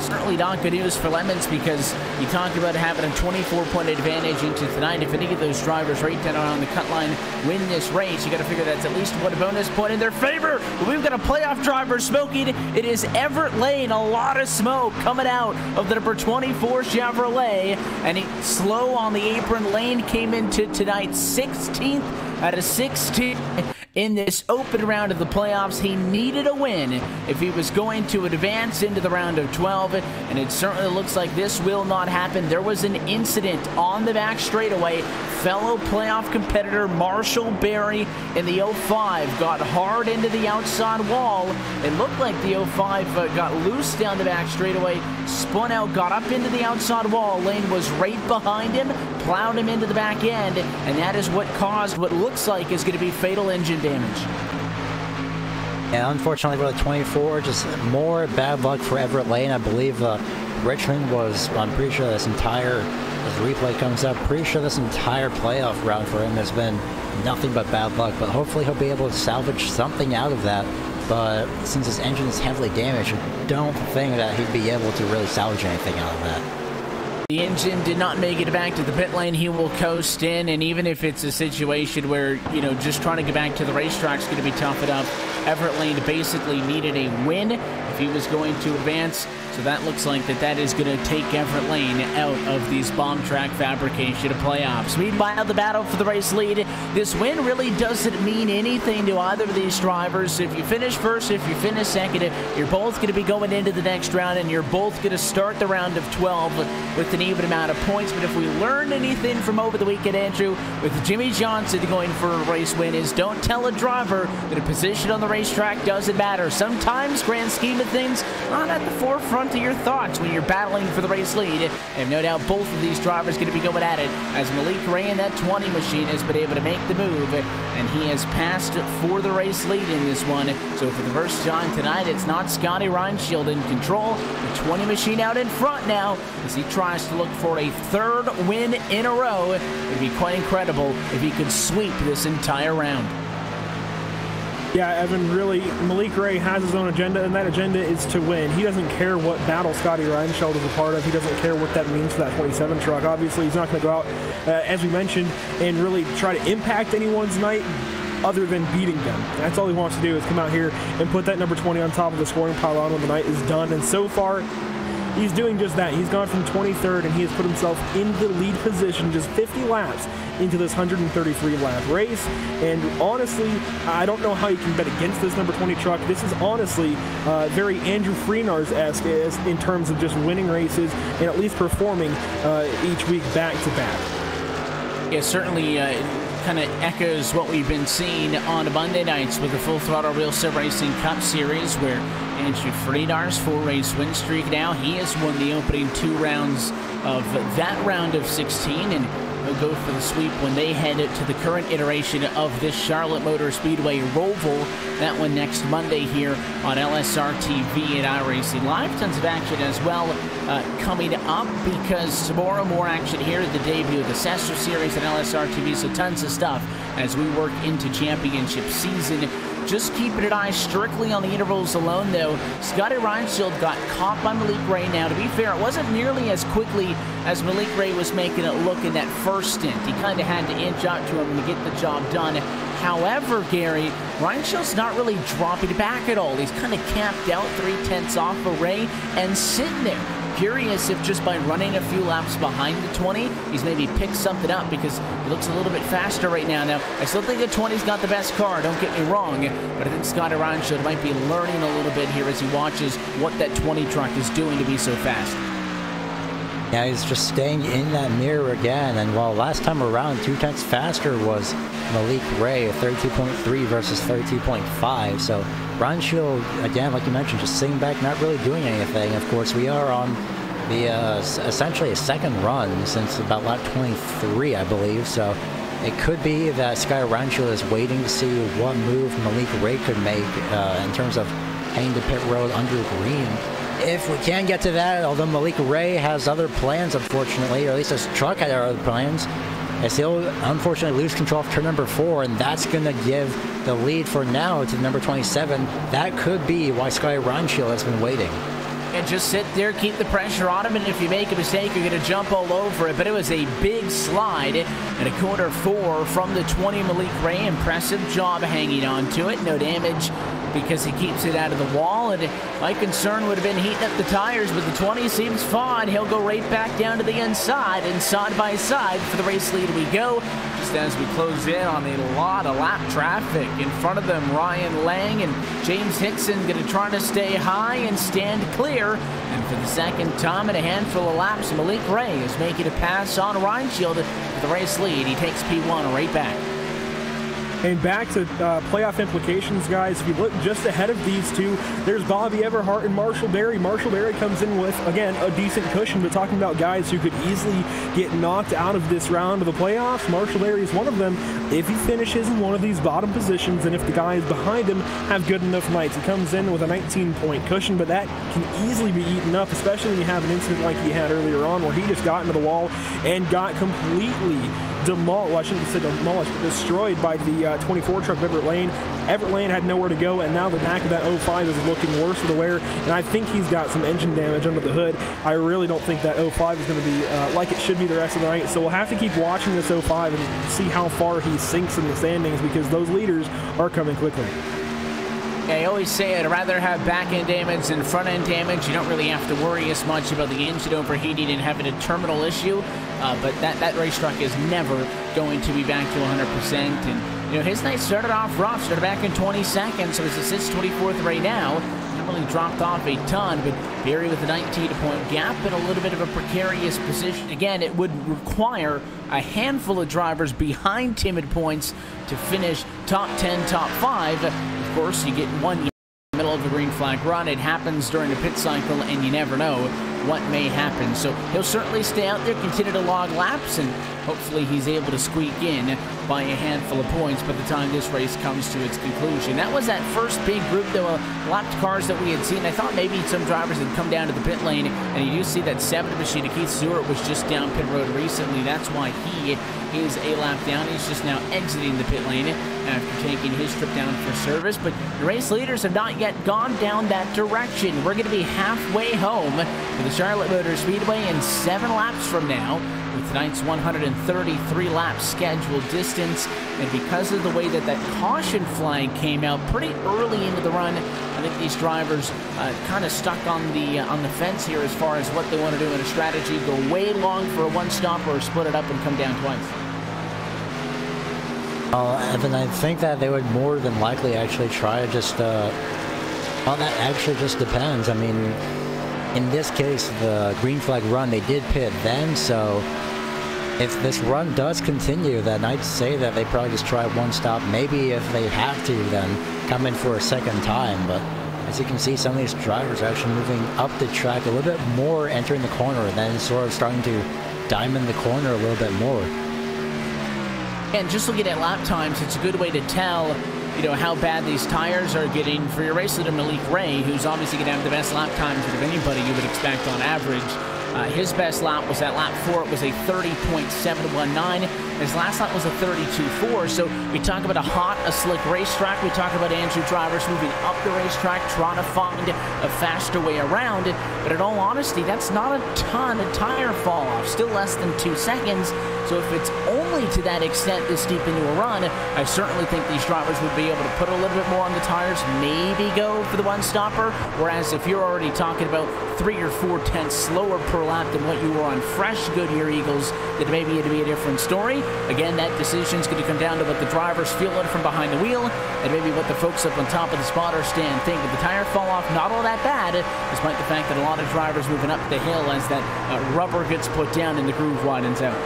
certainly not good news for Lemons, because you talked about having a 24-point advantage into tonight. If any of those drivers right down on the cut line win this race, you got to figure that's at least 1 bonus point in their favor. But we've got a playoff driver smoking. It is Everett Lane. A lot of smoke coming out of the number 24 Chevrolet, and he's slow on the apron. Lane came into tonight 16th out of 16. in this open round of the playoffs. He needed a win if he was going to advance into the round of 12, and it certainly looks like this will not happen. There was an incident on the back straightaway. Fellow playoff competitor Marshall Berry in the 05 got hard into the outside wall. It looked like the 05 got loose down the back straightaway, spun out, got up into the outside wall. Lane was right behind him, plowed him into the back end, and that is what caused what looks like is going to be fatal engine damage. Yeah, unfortunately for the 24, just more bad luck for Everett Lane. I believe Richmond was, I'm pretty sure this entire, as the replay comes up, pretty sure this entire playoff round for him has been nothing but bad luck, but hopefully he'll be able to salvage something out of that. But since his engine is heavily damaged, I don't think that he'd be able to really salvage anything out of that. The engine did not make it back to the pit lane. He will coast in, and even if it's a situation where, you know, just trying to get back to the racetrack is going to be tough enough, Everett Lane basically needed a win if he was going to advance. So that looks like that is going to take Everett Lane out of these Bombtrack Fabrication playoffs. Meanwhile, the battle for the race lead. This win really doesn't mean anything to either of these drivers. If you finish first, if you finish second, you're both going to be going into the next round, and you're both going to start the round of 12 with an even amount of points. But if we learned anything from over the weekend, Andrew, with Jimmy Johnson going for a race win, is don't tell a driver that a position on the racetrack doesn't matter. Sometimes, grand scheme of things, not at the forefront of your thoughts when you're battling for the race lead. And no doubt both of these drivers going to be going at it, as Malik Ray in that 20 machine has been able to make the move, and he has passed for the race lead in this one. So for the first time tonight, it's not Scotty Reinshield in control. The 20 machine out in front now as he tries to look for a third win in a row. It would be quite incredible if he could sweep this entire round. Yeah, Evan, really, Malik Ray has his own agenda, and that agenda is to win. He doesn't care what battle Scotty Reinshield is a part of. He doesn't care what that means for that 27 truck. Obviously, he's not going to go out, as we mentioned, and really try to impact anyone's night other than beating them. That's all he wants to do, is come out here and put that number 20 on top of the scoring pylon when the night is done. And so far, he's doing just that. He's gone from 23rd, and he has put himself in the lead position just 50 laps into this 133-lap race. And honestly, I don't know how you can bet against this number 20 truck. This is honestly very Andrew Freenars-esque in terms of just winning races and at least performing each week back-to-back. Yeah, certainly kind of echoes what we've been seeing on Monday nights with the Full Throttle Real Sim Racing Cup Series, where Andrew Freenars' 4-race win streak now. He has won the opening 2 rounds of that round of 16, and he'll go for the sweep when they head to the current iteration of this Charlotte Motor Speedway Roval. That one next Monday here on LSRTV and iRacing Live. Tons of action as well coming up, because tomorrow more action here at the debut of the Sester Series and LSRTV. So tons of stuff as we work into championship season. Just keeping an eye strictly on the intervals alone, though. Scotty Reinshield got caught by Malik Ray. Now, to be fair, it wasn't nearly as quickly as Malik Ray was making it look in that first stint. He kind of had to inch out to him to get the job done. However, Gary, Reinshield's not really dropping back at all. He's kind of camped out 3/10 off of Ray and sitting there. Curious if just by running a few laps behind the 20, he's maybe picked something up, because he looks a little bit faster right now. Now, I still think the 20's got the best car, don't get me wrong, but I think Scotty Reinshield might be learning a little bit here as he watches what that 20 truck is doing to be so fast. Yeah, he's just staying in that mirror again, and while last time around 2/10 faster was Malik Ray, 32.3 versus 32.5, so Reinshield, again, like you mentioned, just sitting back, not really doing anything. Of course, we are on the essentially a second run since about lap 23, I believe, so it could be that Scotty Reinshield is waiting to see what move Malik Ray could make in terms of heading to pit road under green. If we can get to that, although Malik Ray has other plans, unfortunately, or at least his truck had other plans, as he'll unfortunately lose control of turn number 4, and that's going to give the lead for now to number 27. That could be why Scotty Reinshield has been waiting. And just sit there, keep the pressure on him, and if you make a mistake, you're going to jump all over it. But it was a big slide and a corner 4 from the 20 Malik Ray. Impressive job hanging on to it. No damage because he keeps it out of the wall. And my concern would have been heating up the tires, but the 20 seems fine. He'll go right back down to the inside, and side by side for the race lead we go. Just as we close in on a lot of lap traffic. In front of them, Ryan Lang and James Hickson going to try to stay high and stand clear. And for the second time in a handful of laps, Malik Ray is making a pass on Ryan Shield for the race lead. He takes P1 right back. And back to playoff implications, guys. If you look just ahead of these two, there's Bobby Everhart and Marshall Berry. Marshall Berry comes in with, again, a decent cushion, but talking about guys who could easily get knocked out of this round of the playoffs, Marshall Berry is one of them if he finishes in one of these bottom positions and if the guys behind him have good enough nights. He comes in with a 19-point cushion, but that can easily be eaten up, especially when you have an incident like he had earlier on where he just got into the wall and got completely demolished, I shouldn't say demolished, but destroyed by the 24 truck of Everett Lane. Everett Lane had nowhere to go, and now the back of that 05 is looking worse for the wear, and I think he's got some engine damage under the hood. I really don't think that 05 is going to be like it should be the rest of the night, so we'll have to keep watching this 05 and see how far he sinks in the standings because those leaders are coming quickly. I always say I'd rather have back-end damage than front-end damage. You don't really have to worry as much about the engine overheating and having a terminal issue, but that race truck is never going to be back to 100%. And, you know, his night started off rough, started back in 22nd, so he sits 24th right now. Not really dropped off a ton, but Berry with a 19-point gap and a little bit of a precarious position. Again, it would require a handful of drivers behind Timid points to finish top 10, top 5. Of course, you get one in the middle of a green flag run. It happens during the pit cycle, and you never know what may happen. So he'll certainly stay out there, continue to log laps, and hopefully he's able to squeak in by a handful of points by the time this race comes to its conclusion. That was that first big group, though, lapped cars that we had seen. I thought maybe some drivers had come down to the pit lane, and you do see that 7 machine. Keith Stewart was just down pit road recently. That's why he is a lap down. He's just now exiting the pit lane after taking his trip down for service. But the race leaders have not yet gone down that direction. We're going to be halfway home for the Charlotte Motor Speedway in 7 laps from now, with tonight's 133 lap scheduled distance. And because of the way that caution flag came out pretty early into the run, I think these drivers kind of stuck on the fence here as far as what they want to do in a strategy. Go way long for a one-stopper or split it up and come down twice. Evan, I think that they would more than likely actually try to just, well, that actually just depends. I mean, in this case, the green flag run, they did pit then, so if this run does continue, then I'd say that they probably just try one stop. Maybe if they have to, then come in for a second time. But as you can see, some of these drivers are actually moving up the track a little bit more, entering the corner, and then sort of starting to diamond the corner a little bit more. And just looking at lap times, it's a good way to tell, you know, how bad these tires are getting for your race leader, Malik Ray, who's obviously going to have the best lap times of anybody you would expect on average. His best lap was at lap 4. It was a 30.719. His last lap was a 32.4. So we talk about a hot, a slick racetrack. We talk about Andrew drivers moving up the racetrack, trying to find a faster way around it. But in all honesty, that's not a ton of tire fall off. Still less than 2 seconds. So if it's only to that extent this deep into a run, I certainly think these drivers would be able to put a little bit more on the tires, maybe go for the one-stopper. Whereas if you're already talking about 3 or 4 tenths slower per lap than what you were on fresh Goodyear Eagles, then maybe it'd be a different story. Again, that decision's going to come down to what the drivers feel it from behind the wheel, and maybe what the folks up on top of the spotter stand think. If the tire fall off, not all that bad, despite the fact that a lot of drivers moving up the hill as that rubber gets put down and the groove widens out.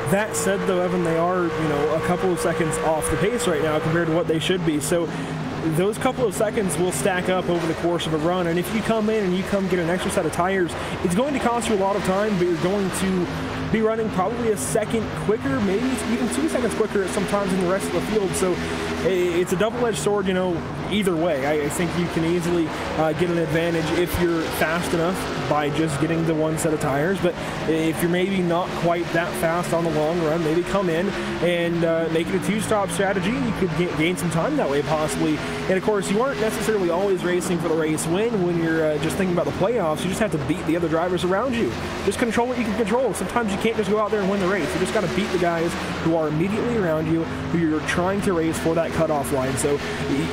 That said, though, Evan, they are, you know, a couple of seconds off the pace right now compared to what they should be. So those couple of seconds will stack up over the course of a run. And if you come in and you come get an extra set of tires, it's going to cost you a lot of time, but you're going to be running probably a second quicker, maybe even 2 seconds quicker sometimes in the rest of the field. So it's a double-edged sword. You know, either way, I think you can easily get an advantage if you're fast enough by just getting the one set of tires. But if you're maybe not quite that fast on the long run, maybe come in and make it a two-stop strategy. You could gain some time that way possibly. And of course, you aren't necessarily always racing for the race win when you're just thinking about the playoffs. You just have to beat the other drivers around you. Just control what you can control. Sometimes you can't just go out there and win the race. You just got to beat the guys who are immediately around you, who you're trying to race for that cutoff line. So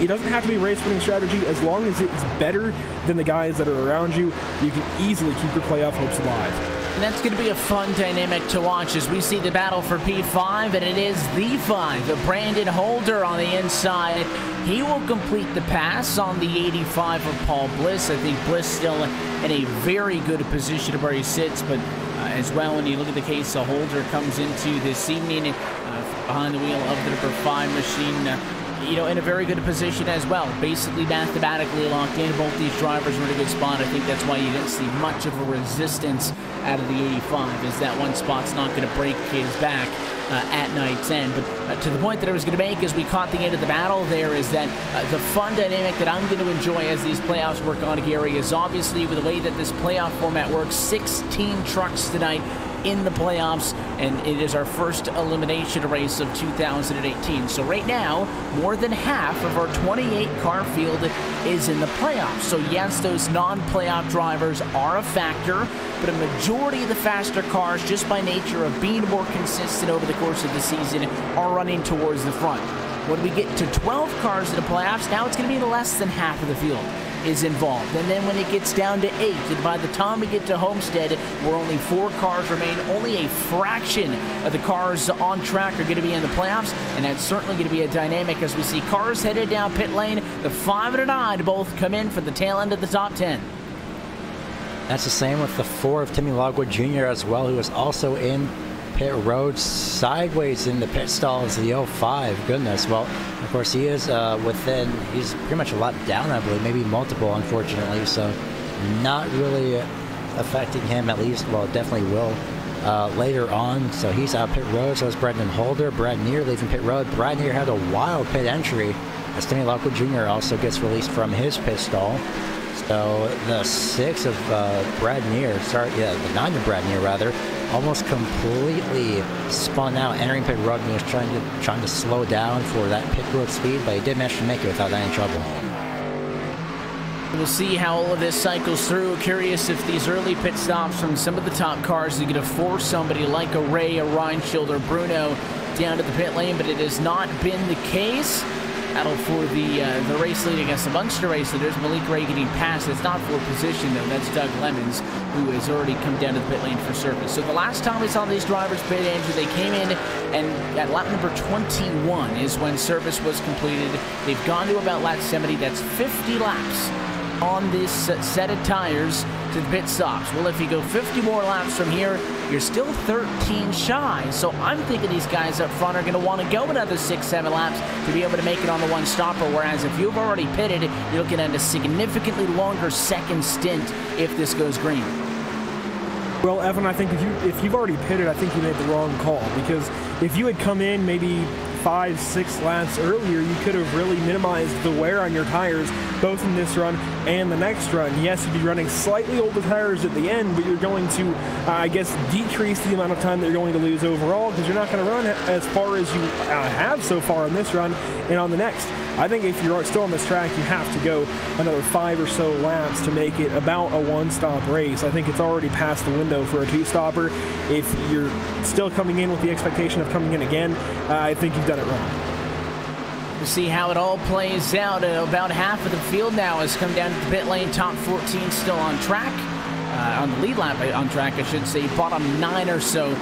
it doesn't have to be race winning strategy. As long as it's better than the guys that are around you, you can easily keep your playoff hopes alive. And that's going to be a fun dynamic to watch as we see the battle for P5, and it is the 5, the Brandon Holder on the inside. He will complete the pass on the 85 of Paul Bliss. I think Bliss still in a very good position where he sits, but as well, when you look at the case, the Holder comes into this evening behind the wheel of the number 5 machine. In a very good position as well. Basically mathematically locked in. Both these drivers were in a good spot. I think that's why you didn't see much of a resistance out of the 85, is that one spot's not going to break his back at night's end. But to the point that I was going to make as we caught the end of the battle there is that the fun dynamic that I'm going to enjoy as these playoffs work on, Gary, is obviously with the way that this playoff format works, 16 trucks tonight in the playoffs, and it is our first elimination race of 2018. So right now, more than half of our 28-car field is in the playoffs. So yes, those non-playoff drivers are a factor, but a majority of the faster cars, just by nature of being more consistent over the course of the season, are running towards the front. When we get to 12 cars in the playoffs, now it's going to be less than half of the field is involved. And then when it gets down to 8, and by the time we get to Homestead, where only 4 cars remain, only a fraction of the cars on track are going to be in the playoffs, and that's certainly going to be a dynamic as we see cars headed down pit lane. The 5 and the 9 both come in for the tail end of the top 10. That's the same with the 4 of Timmy Logwood Jr. as well, who was also in pit road sideways in the pit stalls of the 05. Goodness. Well, of course, he is he's pretty much a lap down, I believe, maybe multiple, unfortunately, so not really affecting him, at least. Well, it definitely will later on. So he's out pit road. So is Brendan Holder. Brad Neer leaving pit road. Brad Neer had a wild pit entry as Timmy Lockwood Jr. also gets released from his pit stall. So the 6 of Brad Neer, the 9 of Brad Neer rather, almost completely spun out, entering pit road, and he was trying to slow down for that pit road speed, but he did manage to make it without any trouble. We'll see how all of this cycles through. Curious if these early pit stops from some of the top cars are going to force somebody like a Ray, a Reinschild, or Bruno down to the pit lane, but it has not been the case. Battle for the race lead against the Munster race leaders. Malik Ray getting past. It's not for position, though. That's Doug Lemons, who has already come down to the pit lane for service. So the last time we saw these drivers pit, Andrew, they came in, and at lap number 21 is when service was completed. They've gone to about lap 70. That's 50 laps on this set of tires to the pit stops. Well, if you go 50 more laps from here, you're still 13 shy. So I'm thinking these guys up front are going to want to go another 6-7 laps to be able to make it on the one stopper, whereas if you've already pitted, you're looking at a significantly longer second stint if this goes green. Well, Evan, I think if you've already pitted, I think you made the wrong call, because if you had come in maybe 5-6 laps earlier, you could have really minimized the wear on your tires, both in this run and the next run. Yes, you'd be running slightly older tires at the end, but you're going to, I guess, decrease the amount of time that you're going to lose overall, because you're not going to run as far as you have so far on this run and on the next. I think if you're still on this track, you have to go another 5 or so laps to make it about a one-stop race. I think it's already past the window for a two-stopper. If you're still coming in with the expectation of coming in again, I think you've done it wrong. We'll see how it all plays out. About half of the field now has come down to the pit lane. Top 14 still on track. On the lead lap on track, I should say. Bottom 9 or so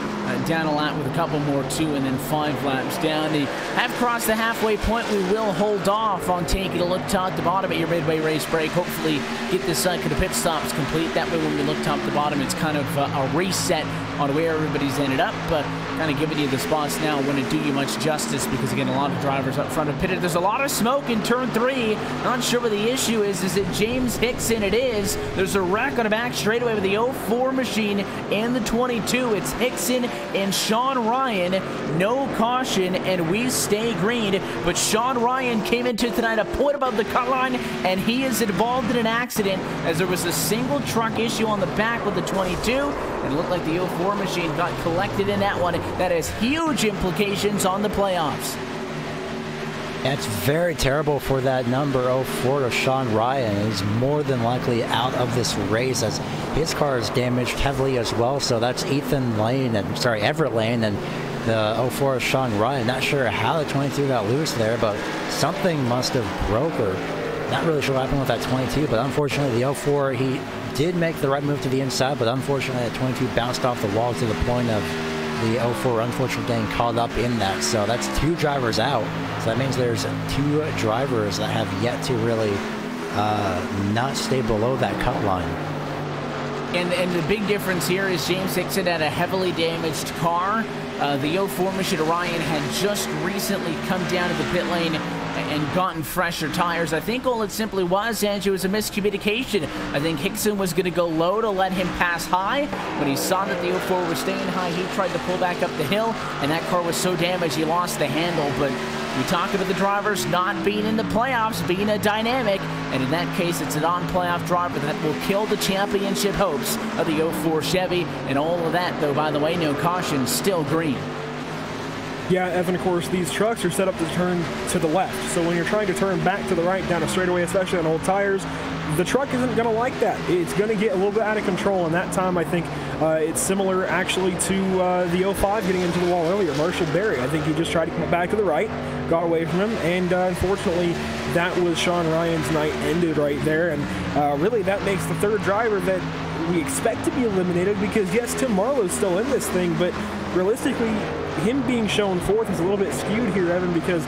down a lap with a couple more, 2 and then 5 laps down. They have crossed the halfway point. We will hold off on taking a look top to bottom at your midway race break. Hopefully get this cycle of pit stops complete. That way when we look top to bottom, it's kind of a reset on where everybody's ended up, but kind of giving you the spots now wouldn't do you much justice because, again, a lot of drivers up front have pitted. There's a lot of smoke in turn 3. Not sure what the issue is. Is it James Hickson? It is. There's a wreck on the back straightaway with the 04 machine and the 22. It's Hickson and Sean Ryan. No caution, and we stay green. But Sean Ryan came into tonight a point above the cut line, and he is involved in an accident as there was a single truck issue on the back with the 22. It looked like the 04 machine got collected in that one. That has huge implications on the playoffs. It's very terrible for that number 04 of Sean Ryan. He's more than likely out of this race as his car is damaged heavily as well. So that's Everett Lane and the 04 of Sean Ryan. Not sure how the 22 got loose there, but something must have broke her. Not really sure what happened with that 22, but unfortunately the 04, he did make the right move to the inside, but unfortunately that 22 bounced off the wall to the point of the 04 unfortunately getting caught up in that. So that's 2 drivers out. So that means there's 2 drivers that have yet to really not stay below that cut line. And the big difference here is James Hickson had a heavily damaged car. The 04 machine Ryan had just recently come down to the pit lane and gotten fresher tires. I think all it simply was, Andrew, was a miscommunication. I think Hickson was going to go low to let him pass high. When he saw that the 04 was staying high, he tried to pull back up the hill, and that car was so damaged he lost the handle. But we talk about the drivers not being in the playoffs, being a dynamic, and in that case, it's a non-playoff driver that will kill the championship hopes of the 04 Chevy. And all of that, though, by the way, no caution, still green. Yeah, Evan, of course, these trucks are set up to turn to the left. So when you're trying to turn back to the right down a straightaway, especially on old tires, the truck isn't going to like that. It's going to get a little bit out of control. And that time, I think it's similar actually to the 05 getting into the wall earlier. Marshall Berry, I think he just tried to come back to the right, got away from him. And unfortunately, that was Sean Ryan's night ended right there. And really, that makes the 3rd driver that we expect to be eliminated because, yes, Tim Marlowe's still in this thing, but realistically, him being shown 4th is a little bit skewed here, Evan, because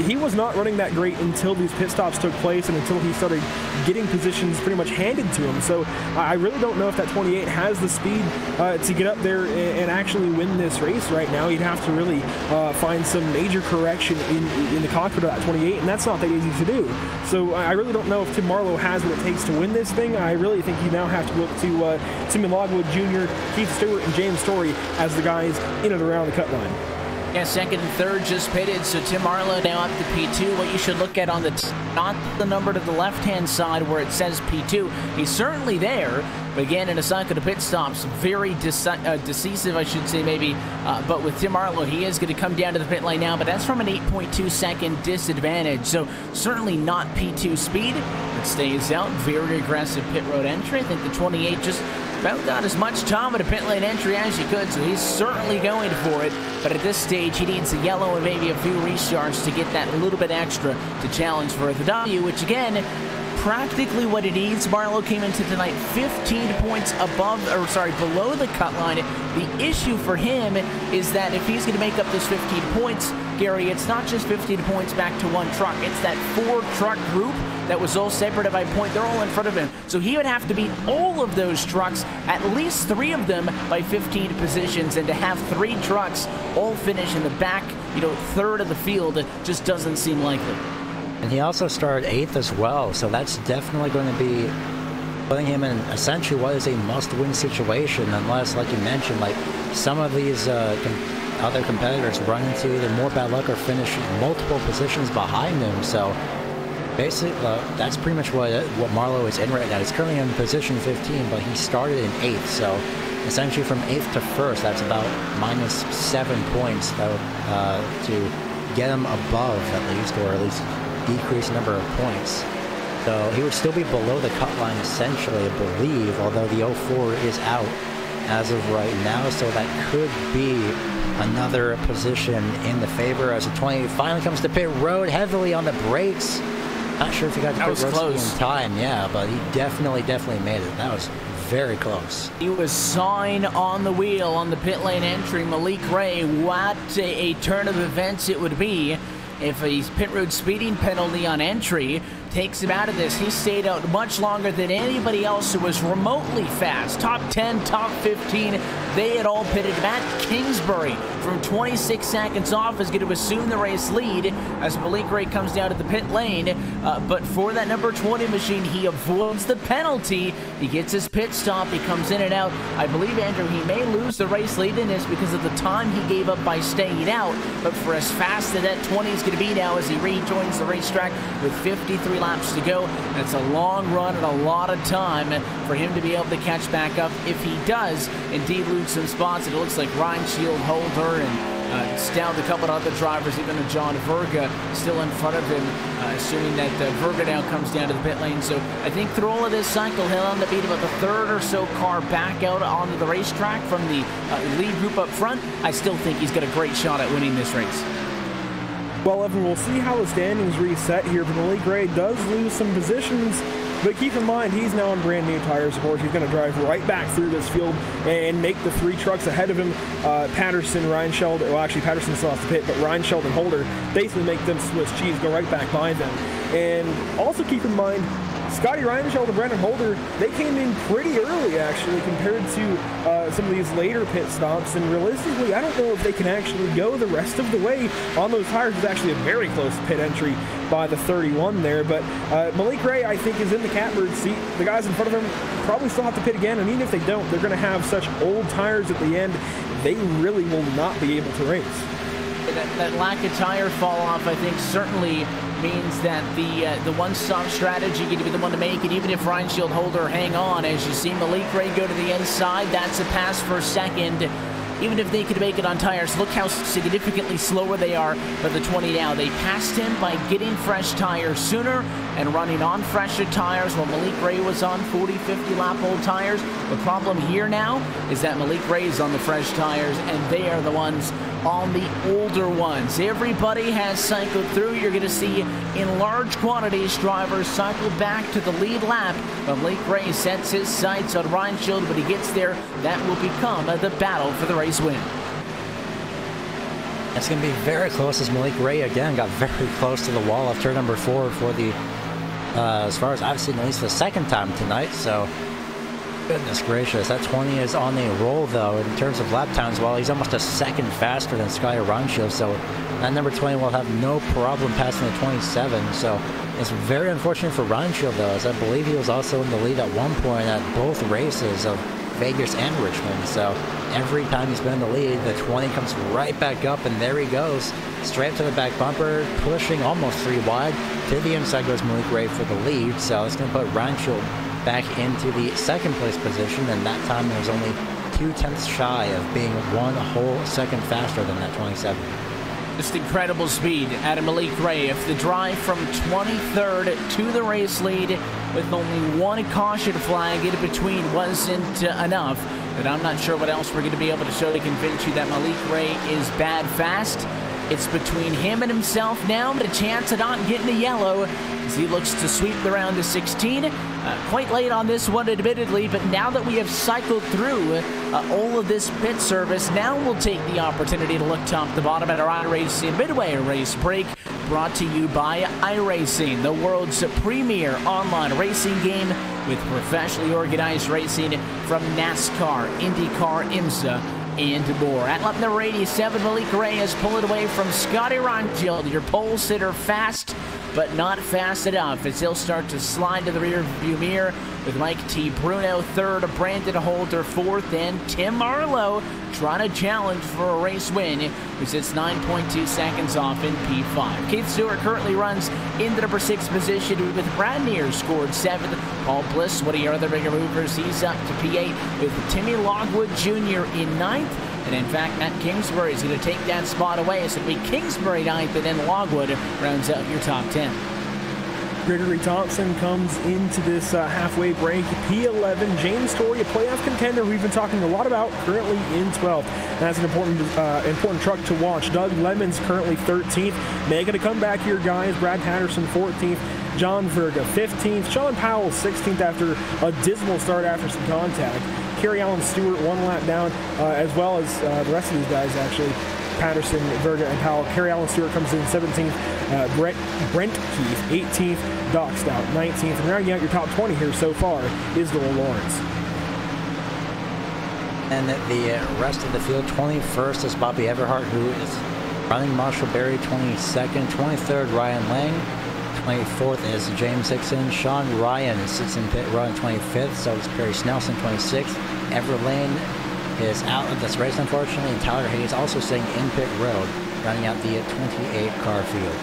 he was not running that great until these pit stops took place and until he started getting positions pretty much handed to him. So I really don't know if that 28 has the speed to get up there and actually win this race right now. He'd have to really find some major correction in the cockpit of that 28, and that's not that easy to do. So I really don't know if Tim Marlowe has what it takes to win this thing. I really think you now have to look to Timmy Logwood Jr., Keith Stewart, and James Story as the guys in and around the cut line. Yeah, 2nd and 3rd just pitted, so Tim Marlowe now up to P2. What you should look at on the not the number to the left-hand side where it says P2. He's certainly there, but again, in a cycle of pit stops, very decisive, I should say, maybe. But with Tim Marlowe, he is going to come down to the pit lane now, but that's from an 8.2-second disadvantage, so certainly not P2 speed. It stays out. Very aggressive pit road entry. I think the 28 just about got as much time at a pit lane entry as you could, so he's certainly going for it. But at this stage, he needs a yellow and maybe a few restarts to get that little bit extra to challenge for the W, which again, practically what it needs. Marlowe came into tonight 15 points below the cut line. The issue for him is that if he's going to make up this 15 points, Gary, it's not just 15 points back to one truck. It's that 4-truck group that was all separated by point. They're all in front of him. So he would have to beat all of those trucks, at least 3 of them, by 15 positions. And to have 3 trucks all finish in the back, 3rd of the field, it just doesn't seem likely. And he also started 8th as well, so that's definitely going to be putting him in essentially what is a must-win situation, unless, like you mentioned, like some of these other competitors run into either more bad luck or finish multiple positions behind him. So basically, that's pretty much what Marlowe is in right now. He's currently in position 15, but he started in 8th, so essentially from 8th to 1st, that's about -7 points to get him above at least, or at least decrease number of points. So he would still be below the cut line essentially, I believe, although the 04 is out as of right now, so that could be another position in the favor as the 28 finally comes to pit road, heavily on the brakes. Not sure if he got to pit road in time, yeah, but he definitely made it. That was very close. He was sawing on the wheel on the pit lane entry. Malik Ray, what a turn of events it would be if a pit road speeding penalty on entry takes him out of this. He stayed out much longer than anybody else who was remotely fast. Top 10, top 15, they had all pitted. Matt Kingsbury from 26 seconds off is going to assume the race lead as Malik Ray comes down to the pit lane. But for that number 20 machine, he avoids the penalty. He gets his pit stop. He comes in and out. I believe, Andrew, he may lose the race lead in this because of the time he gave up by staying out. But for as fast as that 20 is going to be now as he rejoins the racetrack with 53 laps to go, that's a long run and a lot of time for him to be able to catch back up if he does indeed lose some spots. And it looks like Ryan Shield, Holder, and down a couple of other drivers, even a John Verga still in front of him, assuming that Verga now comes down to the pit lane. So I think through all of this cycle, he'll end up being about the third or so car back out onto the racetrack from the lead group up front. I still think he's got a great shot at winning this race. Well, Evan, we'll see how the standings reset here, but Malik Ray does lose some positions. But keep in mind, he's now on brand new tires, of course. He's going to drive right back through this field and make the three trucks ahead of him. Patterson, Ryan Sheldon, well, actually, Patterson still off the pit, but Ryan Sheldon, Holder basically make them Swiss cheese, go right back by them. And also keep in mind, Scotty Ryan Sheldon, Brandon Holder, they came in pretty early, actually, compared to some of these later pit stops. And realistically, I don't know if they can actually go the rest of the way on those tires. It's actually a very close pit entry by the 31 there. But Malik Ray, I think, is in the catbird seat. The guys in front of him probably still have to pit again. And even if they don't, they're going to have such old tires at the end, they really will not be able to race. That lack of tire fall off, I think, certainly means that the one-stop strategy going to be the one to make it. Even if Ryan Shield, Holder hang on, as you see Malik Ray go to the inside, that's a pass for second. Even if they could make it on tires, look how significantly slower they are for the 20 now. They passed him by getting fresh tires sooner and running on fresher tires while Malik Ray was on 40, 50 lap old tires. The problem here now is that Malik Ray is on the fresh tires and they are the ones on the older ones. Everybody has cycled through. You're going to see in large quantities drivers cycle back to the lead lap. But Malik Ray sets his sights on Ryan Shield. When he gets there, that will become the battle for the race win. It's going to be very close as Malik Ray again got very close to the wall of turn number 4 for the, as far as I've seen, at least the second time tonight. So goodness gracious, that 20 is on a roll, though, in terms of lap times. Well, he's almost a second faster than Sky Rancho, so that number 20 will have no problem passing the 27. So it's very unfortunate for Rancho, though, as I believe he was also in the lead at one point at both races of Vegas and Richmond. So every time he's been in the lead, the 20 comes right back up, and there he goes, straight to the back bumper, pushing almost 3 wide. To the inside goes Malik Ray for the lead, so it's going to put Rancho back into the second place position, and that time it was only 0.2 shy of being 1 whole second faster than that 27. Just incredible speed out of Malik Ray. If the drive from 23rd to the race lead with only 1 caution flag in between wasn't enough, then I'm not sure what else we're going to be able to show to convince you that Malik Ray is bad fast. It's between him and himself now, but a chance of not getting a yellow as he looks to sweep the round to 16. Quite late on this one, admittedly, but now that we have cycled through all of this pit service, now we'll take the opportunity to look top to bottom at our iRacing Midway race break, brought to you by iRacing, the world's premier online racing game with professionally organized racing from NASCAR, IndyCar, IMSA, and more. At lap number 87, Malik Ray has pulled away from Scotty Rancho, your pole sitter, fast but not fast enough, as he'll start to slide to the rear view mirror with Mike T. Bruno third, Brandon Holder fourth, and Tim Marlowe trying to challenge for a race win, who sits 9.2 seconds off in P5. Keith Stewart currently runs in the number 6 position with Brad Neer scored 7th. Paul Bliss, one of your other bigger movers, he's up to P8 with Timmy Logwood Jr. in 9th. And in fact, Matt Kingsbury is going to take that spot away. So it'll be Kingsbury 9th, and then Logwood rounds out your top 10. Gregory Thompson comes into this halfway break. P11, James Story, a playoff contender we've been talking a lot about, currently in 12th. That's an important truck to watch. Doug Lemon's currently 13th. Making a comeback here, guys. Brad Patterson 14th. John Verga 15th. Sean Powell 16th after a dismal start after some contact. Kerry Allen Stewart 1 lap down, as well as the rest of these guys, actually. Patterson, Verga, and Powell. Kerry Allen Stewart comes in 17th. Brent Keith, 18th. Doc Stout, 19th. And rounding out your top 20 here so far is Noel Lawrence. And the rest of the field, 21st is Bobby Everhart, who is running. Marshall Berry, 22nd. 23rd, Ryan Lang. 24th is James Hickson. Sean Ryan sits in pit row in 25th. So is Perry Snelson, 26th. Ever Lane is out of this race, unfortunately. And Tyler Hayes also sitting in pit road, running out the 28-car field.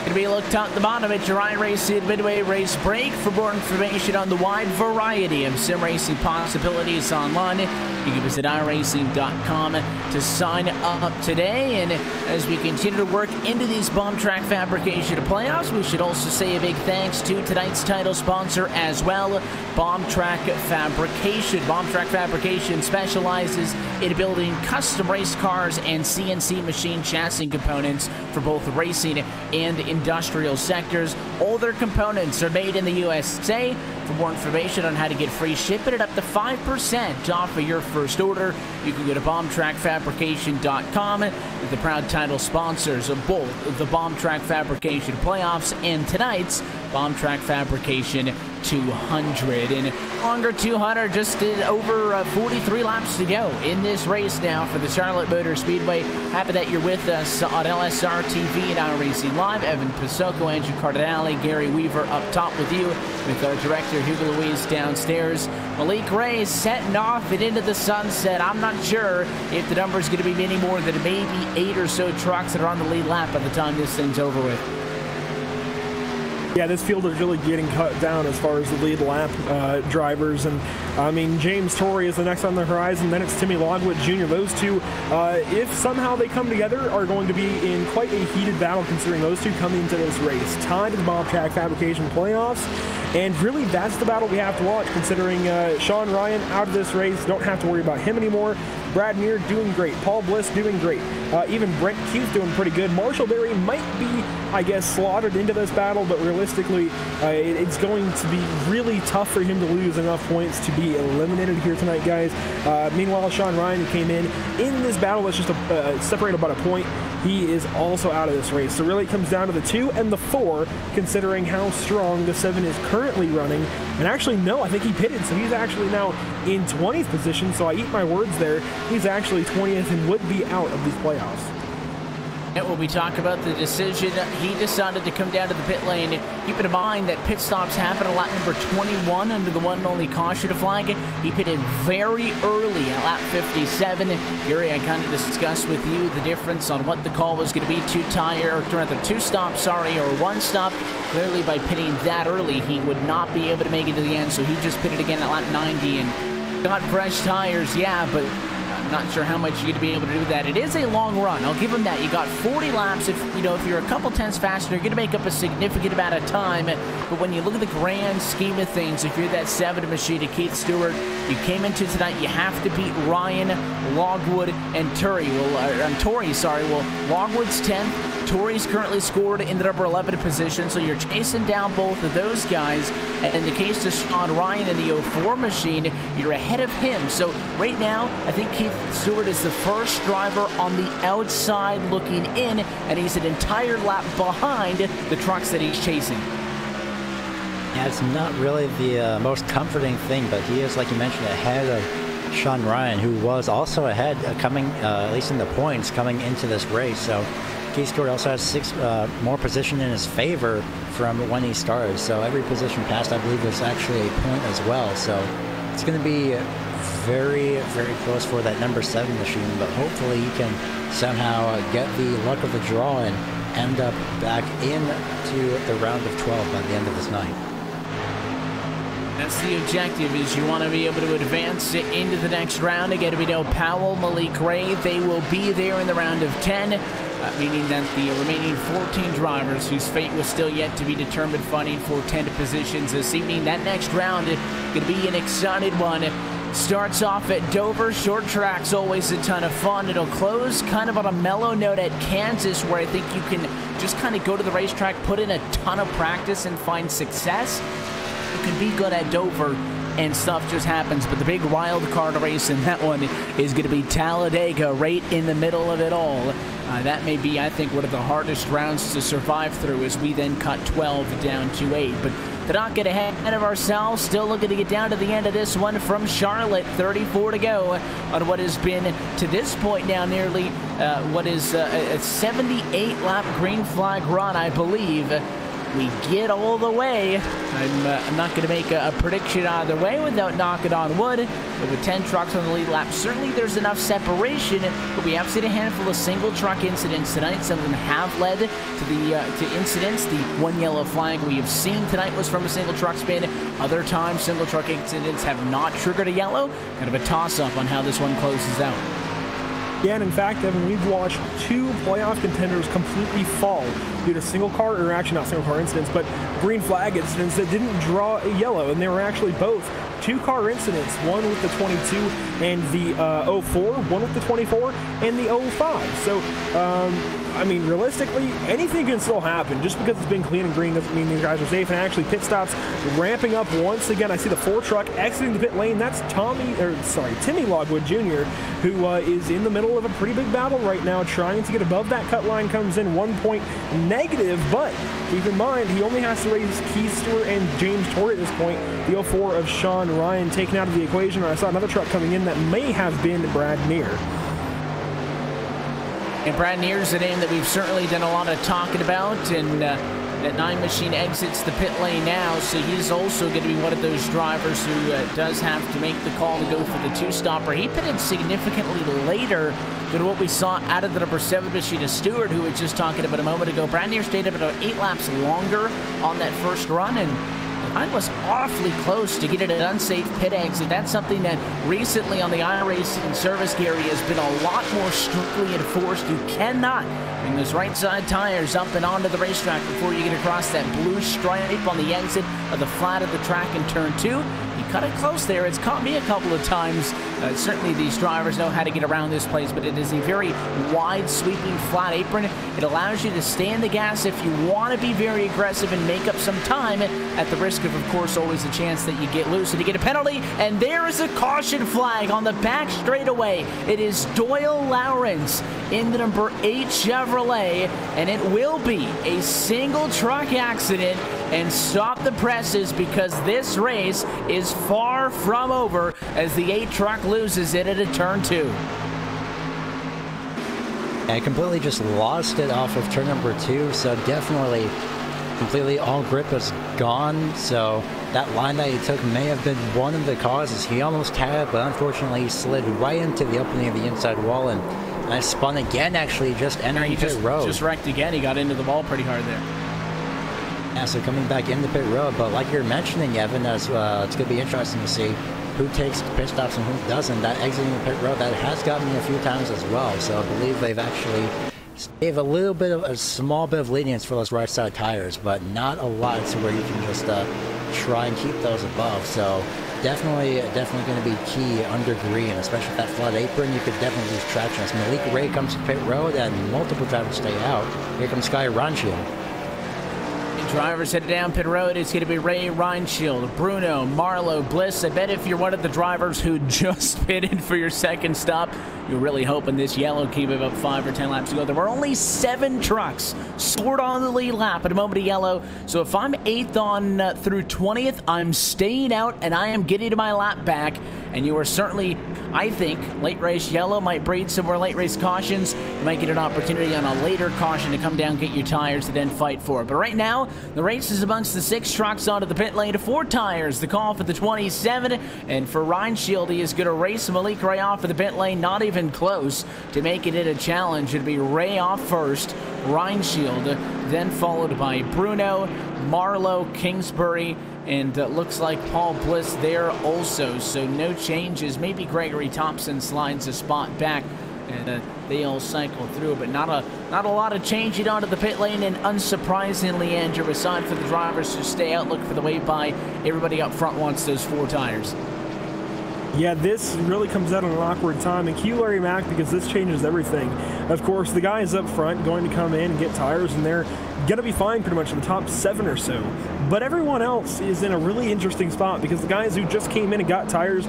Going to be looked at the bottom at your iRacing Midway Race Break. For more information on the wide variety of sim racing possibilities online, you can visit iRacing.com to sign up today. And as we continue to work into these Bombtrack Fabrication playoffs, we should also say a big thanks to tonight's title sponsor as well, Bombtrack Fabrication. Bombtrack Fabrication specializes in building custom race cars and CNC machine chassis components for both racing and industrial sectors. All their components are made in the USA. For more information on how to get free shipping at up to 5% off of your first order, you can go to bombtrackfabrication.com. The proud title sponsors of both the Bombtrack Fabrication playoffs and tonight's Bombtrack Fabrication 200. And longer 200, just over 43 laps to go in this race now for the Charlotte Motor Speedway. Happy that you're with us on LSRTV and iRacing Live. Evan Pasocco, Andrew Cardinale, Gary Weaver up top with you, with our director Hugo Louise downstairs. Malik Ray setting off and into the sunset. I'm not sure if the number is going to be many more than maybe 8 or so trucks that are on the lead lap by the time this thing's over with. Yeah, this field is really getting cut down as far as the lead lap drivers. And, I mean, James Torrey is the next on the horizon. Then it's Timmy Logwood Jr. Those two, if somehow they come together, are going to be in quite a heated battle, considering those two come into this race. Tied to the Bombtrack Fabrication playoffs. And really, that's the battle we have to watch, considering Sean Ryan out of this race. Don't have to worry about him anymore. Brad Muir doing great. Paul Bliss doing great. Even Brent Keith doing pretty good. Marshall Berry might be, I guess, slaughtered into this battle, but realistically, it's going to be really tough for him to lose enough points to be eliminated here tonight, guys. Meanwhile, Sean Ryan, who came in this battle, that's just separated about a point. He is also out of this race. So really it comes down to the 2 and the 4, considering how strong the 7 is currently running. And actually, no, I think he pitted, so he's actually now in 20th position, so I eat my words there. He's actually 20th and would be out of these playoffs. And when we talk about the decision, he decided to come down to the pit lane. Keep in mind that pit stops happen at lap number 21 under the one and only caution flag. He pitted very early at lap 57. Gary, I kind of discussed with you the difference on what the call was going to be, two stops, or one stop. Clearly, by pitting that early, he would not be able to make it to the end, so he just pitted again at lap 90 and got fresh tires, yeah, but not sure how much you're going to be able to do that. It is a long run. I'll give him that. You got 40 laps. If you're a couple tenths faster, you're going to make up a significant amount of time. But when you look at the grand scheme of things, if you're that 7 machine of Keith Stewart, you came into tonight, you have to beat Ryan, Logwood, and Torrey. Well, Logwood's 10th. Torrey's currently scored in the number 11 position, so you're chasing down both of those guys. And in the case of Sean Ryan in the 04 machine, you're ahead of him. So right now, I think Keith Stewart is the first driver on the outside looking in, and he's an entire lap behind the trucks that he's chasing. Yeah, it's not really the most comforting thing, but he is, like you mentioned, ahead of Sean Ryan, who was also ahead, coming at least in the points, coming into this race. So Keith Stewart also has 6 more position in his favor from when he started. So every position passed, I believe, was actually a point as well. So it's going to be very, very close for that number 7 machine, but hopefully he can somehow get the luck of the draw and end up back into the round of 12 by the end of this night. That's the objective, is you want to be able to advance into the next round. Again, we know Powell, Malik Ray, they will be there in the round of 10, meaning that the remaining 14 drivers whose fate was still yet to be determined fighting for 10 positions this evening. That next round is going to be an exciting one. Starts off at Dover. Short track's always a ton of fun. It'll close kind of on a mellow note at Kansas, where I think you can just kind of go to the racetrack, put in a ton of practice, and find success. You can be good at Dover and stuff just happens. But the big wild card race in that one is going to be Talladega, right in the middle of it all. That may be, I think, one of the hardest rounds to survive through, as we then cut 12 down to 8. But to not get ahead of ourselves, still looking to get down to the end of this one from Charlotte. 34 to go on what has been, to this point now, nearly what is a 78-lap green flag run, I believe. We get all the way. I'm not going to make a prediction either way without knocking on wood. But with 10 trucks on the lead lap, certainly there's enough separation. But we have seen a handful of single truck incidents tonight. Some of them have led to incidents. The one yellow flag we have seen tonight was from a single truck spin. Other times, single truck incidents have not triggered a yellow. Kind of a toss-up on how this one closes out. Yeah, and in fact, Evan, we've watched 2 playoff contenders completely fall due to single car, or actually not single car incidents, but green flag incidents that didn't draw a yellow, and they were actually both 2-car incidents, one with the 22 and the 04, one with the 24 and the 05. So, I mean, realistically, anything can still happen. Just because it's been clean and green doesn't mean these guys are safe. And actually, pit stops ramping up once again. I see the 4 truck exiting the pit lane. That's Timmy Logwood Jr., who is in the middle of a pretty big battle right now, trying to get above that cut line. Comes in 1 point negative, but keep in mind, he only has to raise Keith Stewart and James Torrey at this point. The 04 of Sean Ryan taken out of the equation. I saw another truck coming in that may have been Brad Neer. And Brad Neer's a name that we've certainly done a lot of talking about, and that 9 machine exits the pit lane now, so he's also going to be one of those drivers who does have to make the call to go for the 2-stopper. He pitted significantly later than what we saw out of the number 7 machine of Stewart, who we were just talking about a moment ago. Brad Neer stayed up about 8 laps longer on that first run, and I was awfully close to getting an unsafe pit exit. That's something that recently on the iRacing service, Gary, has been a lot more strictly enforced. You cannot bring those right side tires up and onto the racetrack before you get across that blue stripe on the exit of the flat of the track in turn 2. You cut it close there. It's caught me a couple of times. Certainly these drivers know how to get around this place, but it is a very wide sweeping flat apron. It allows you to stay in the gas if you want to be very aggressive and make up some time, at the risk of course, always a chance that you get loose and you get a penalty. And there is a caution flag on the back straightaway. It is Doyle Lawrence in the number 8 Chevrolet, and it will be a single truck accident. And stop the presses, because this race is far from over as the 8 truck loses it at a turn 2. I completely just lost it off of turn number 2, so definitely completely all grip is gone. So that line that he took may have been one of the causes. He almost had it, but unfortunately he slid right into the opening of the inside wall, and I spun again, actually, just entering pit road. Just wrecked again. He got into the wall pretty hard there. Yeah, so coming back into pit road, but like you're mentioning, Evan, as it's going to be interesting to see who takes pit stops and who doesn't. That exiting the pit road, that has gotten me a few times as well. So I believe they've actually gave a small bit of lenience for those right side tires, but not a lot to where you can just try and keep those above. So definitely going to be key under green, especially with that flat apron. You could definitely lose traction as Malik Ray comes to pit road and multiple drivers stay out. Here comes Sky Ronchiel. Drivers headed down pit road. It's going to be Ray Reinshield, Bruno, Marlowe, Bliss. I bet if you're one of the drivers who just pitted for your second stop, you're really hoping this yellow came about 5 or 10 laps ago. There were only 7 trucks scored on the lead lap at a moment of yellow. So if I'm 8th on through 20th, I'm staying out and I am getting to my lap back. And you are certainly, I think, late race yellow might breed some more late race cautions. You might get an opportunity on a later caution to come down, get your tires, to then fight for it. But right now, the race is amongst the 6 trucks onto the pit lane to 4 tires. The call for the 27, and for Reinshield, he is going to race Malik Ray off of the pit lane, not even close to making it a challenge. It'll be Ray off first, Reinshield, then followed by Bruno, Marlowe, Kingsbury, and looks like Paul Bliss there also. So no changes. Maybe Gregory Thompson slides a spot back, and they all cycle through, but not a lot of changing onto the pit lane. And unsurprisingly, Andrew, aside for the drivers who stay out, look for the wave by, everybody up front wants those 4 tires. Yeah, this really comes out at an awkward time, and cue Larry Mack, because this changes everything. Of course, the guys up front going to come in and get tires, and they're going to be fine pretty much in the top 7 or so. But everyone else is in a really interesting spot because the guys who just came in and got tires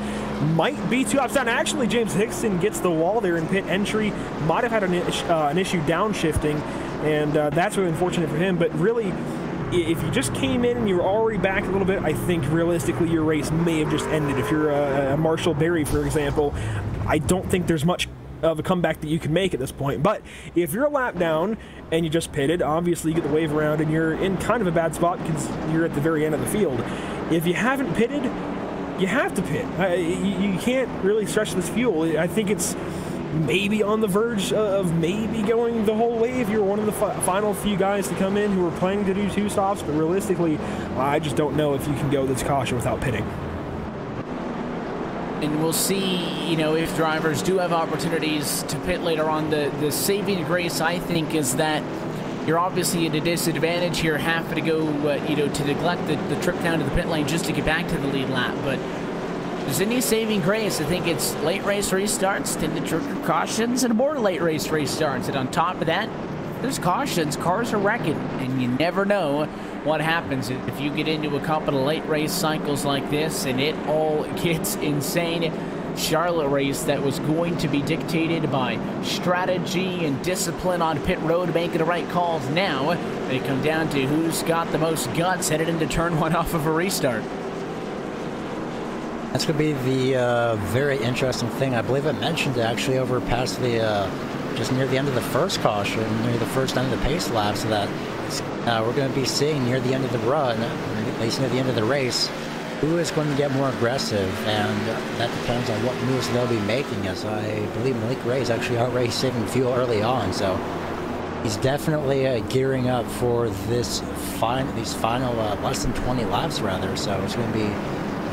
might be 2 laps down. Actually, James Hickson gets the wall there in pit entry, might have had an issue downshifting, and that's really unfortunate for him. But really, if you just came in and you were already back a little bit, I think realistically your race may have just ended. If you're a Marshall Berry, for example, I don't think there's much of a comeback that you can make at this point. But if you're a lap down and you just pitted, obviously you get the wave around and you're in kind of a bad spot because you're at the very end of the field. If you haven't pitted, you have to pit. You can't really stretch this fuel. I think it's maybe on the verge of maybe going the whole way if you're one of the final few guys to come in who are planning to do 2 stops, but realistically, I just don't know if you can go this caution without pitting. And we'll see, you know, if drivers do have opportunities to pit later on. The saving grace, I think, is that you're obviously at a disadvantage here, having to go, you know, to neglect the trip down to the pit lane just to get back to the lead lap. But if there's any saving grace, I think it's late race restarts, tend to trigger cautions, and more late race restarts. And on top of that, there's cautions. Cars are wrecking, and you never know what happens if you get into a couple of late race cycles like this and it all gets insane. Charlotte race that was going to be dictated by strategy and discipline on pit road, making the right calls. Now they come down to who's got the most guts headed into turn 1 off of a restart. That's going to be the very interesting thing. I believe I mentioned it actually over past the just near the end of the first caution, near the first end of the pace lap, so that we're going to be seeing near the end of the run, or at least near the end of the race, who is going to get more aggressive, and that depends on what moves they'll be making, as I believe Malik Ray is actually already saving fuel early on, so he's definitely gearing up for these final less than 20 laps, rather, so it's going to be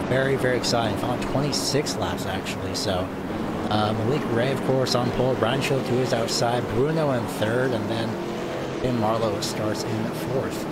very, very exciting. Final 26 laps, actually, so Malik Ray, of course, on pole, Ryan Schild, who is outside, Bruno in 3rd, and then Tim Marlowe starts in 4th.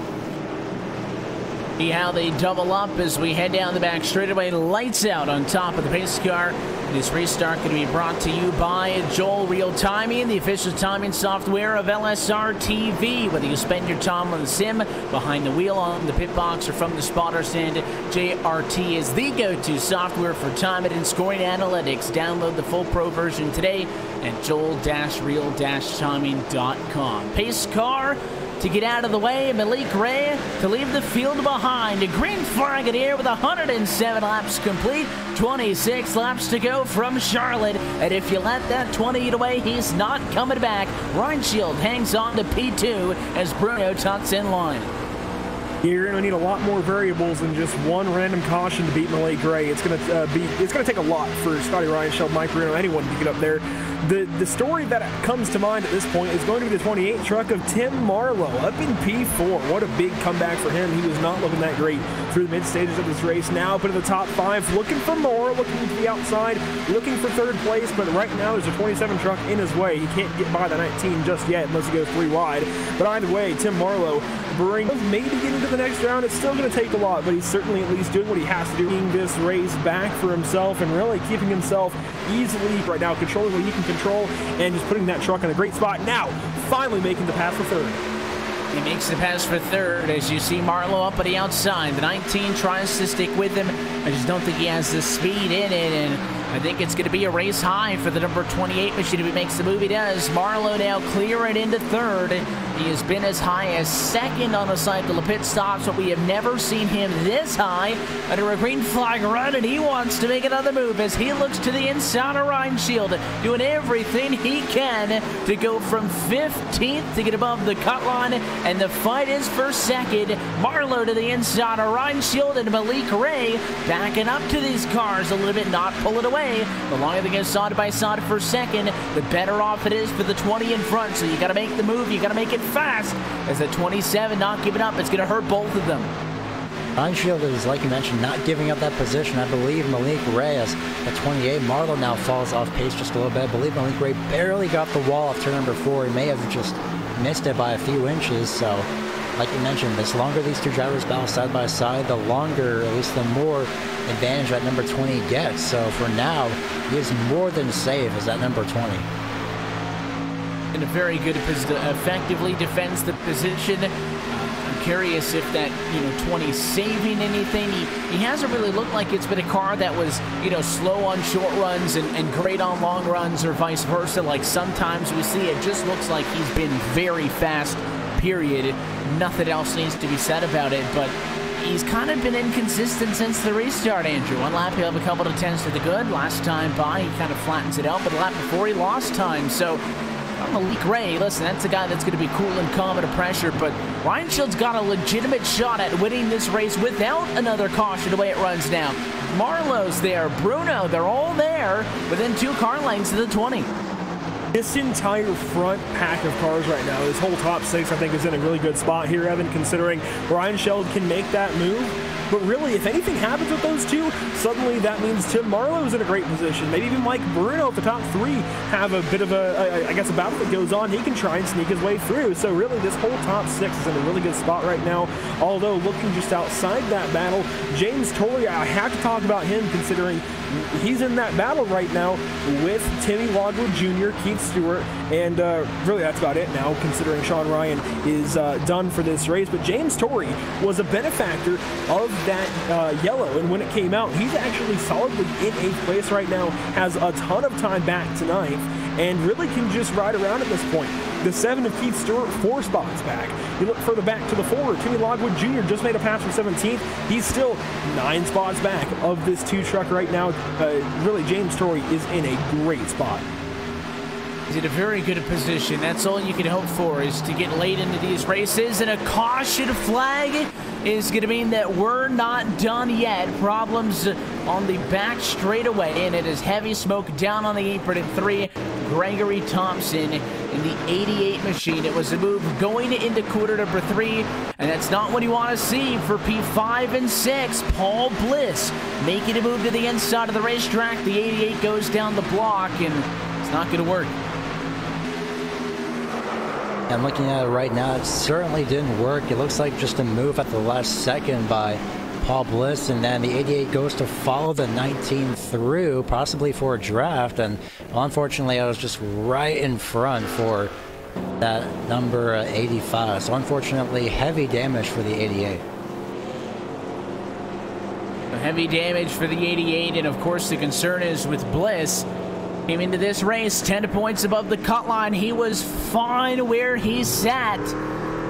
See how they double up as we head down the back straightaway. Lights out on top of the pace car. This restart going to be brought to you by Joel Real Timing, the official timing software of LSRTV. Whether you spend your time on the sim, behind the wheel, on the pit box, or from the spotter stand, JRT is the go-to software for timing and scoring analytics. Download the full pro version today at joel-real-timing.com. Pace car to get out of the way, Malik Ray to leave the field behind. A green flag in the air with 107 laps complete, 26 laps to go from Charlotte. And if you let that 20 get away, he's not coming back. Ryan Schild hangs on to P2 as Bruno tucks in line. You're going to need a lot more variables than just one random caution to beat Malik Ray. It's going to take a lot for Scotty Ryan, Schild, Mike Bruno, anyone to get up there. The story that comes to mind at this point is going to be the 28 truck of Tim Marlowe up in P4. What a big comeback for him. He was not looking that great through the mid stages of this race. Now put in the top 5, looking for more, looking to the outside, looking for 3rd place, but right now there's a 27 truck in his way. He can't get by the 19 just yet unless he goes 3 wide. But either way, Tim Marlowe maybe get into the next round. It's still going to take a lot, but he's certainly at least doing what he has to do, getting this race back for himself and really keeping himself easily right now, controlling what he can control and just putting that truck in a great spot. Now, finally making the pass for 3rd. He makes the pass for 3rd as you see Marlowe up on the outside. The 19 tries to stick with him. I just don't think he has the speed in it, and I think it's going to be a race high for the number 28 machine if he makes the move. He does. Marlowe now clearing into 3rd. He has been as high as 2nd on a cycle of pit stops, but we have never seen him this high under a green flag run, and he wants to make another move as he looks to the inside of Ryan Schild, doing everything he can to go from 15th to get above the cut line, and the fight is for 2nd. Marlowe to the inside of Ryan Schild, and Malik Ray backing up to these cars a little bit, not pulling away. The longer they go side by side for 2nd, the better off it is for the 20 in front. So you got to make the move, you got to make it fast, as the 27 not giving up. It's going to hurt both of them. Ryan Schild is, like you mentioned, not giving up that position. I believe Malik Ray is at 28. Marlowe now falls off pace just a little bit. I believe Malik Ray barely got the wall off turn number 4. He may have just missed it by a few inches. So, like you mentioned, the longer these two drivers battle side by side, the longer, at least the more advantage that number 20 gets. So for now, he is more than safe as that number 20. In a very good position, effectively defends the position. curious if that, 20 saving anything. He hasn't really looked like it's been a car that was, slow on short runs and great on long runs, or vice versa. Like sometimes we see it just looks like he's been very fast, period. Nothing else needs to be said about it, but he's kind of been inconsistent since the restart, Andrew. One lap he'll have a couple of tens to the good. Last time by, he kind of flattens it out, but the lap before he lost time. So Malik Ray, listen, that's a guy that's going to be cool and calm under pressure, but Ryan Shield's got a legitimate shot at winning this race without another caution the way it runs now. Marlowe's there, Bruno, they're all there within 2 car lengths of the 20. This entire front pack of cars right now, this whole top 6, I think, is in a really good spot here, Evan, considering Ryan Sheld can make that move. But really, if anything happens with those two, suddenly that means Tim Marlowe's in a great position. Maybe even Mike Bruno, if the top 3 have a bit of a battle that goes on, he can try and sneak his way through. So really, this whole top 6 is in a really good spot right now. Although, looking just outside that battle, James Torrey, I have to talk about him, considering he's in that battle right now with Timmy Logwood Jr., Keith Stewart, and really that's about it now, considering Sean Ryan is done for this race. But James Torrey was a benefactor of that yellow, and when it came out, he's actually solidly in 8th place right now, has a ton of time back to 9th, and really can just ride around at this point. The 7 of Keith Stewart, 4 spots back. You look further back to the 4, Timmy Logwood Jr. just made a pass for 17th. He's still 9 spots back of this 2 truck right now. Really, James Torrey is in a great spot. He's in a very good position. That's all you can hope for, is to get late into these races. And a caution flag is going to mean that we're not done yet. Problems on the back straightaway, and it is heavy smoke down on the apron at 3. Gregory Thompson in the 88 machine. It was a move going into quarter number 3, and that's not what you want to see for P5 and 6. Paul Bliss making a move to the inside of the racetrack. The 88 goes down the block, and it's not going to work. I'm looking at it right now. It certainly didn't work. It looks like just a move at the last second by Paul Bliss, and then the 88 goes to follow the 19 through, possibly for a draft, and unfortunately I was just right in front for that number 85. So unfortunately, heavy damage for the 88. Heavy damage for the 88, and of course the concern is with Bliss. Came into this race 10 points above the cut line. He was fine where he sat.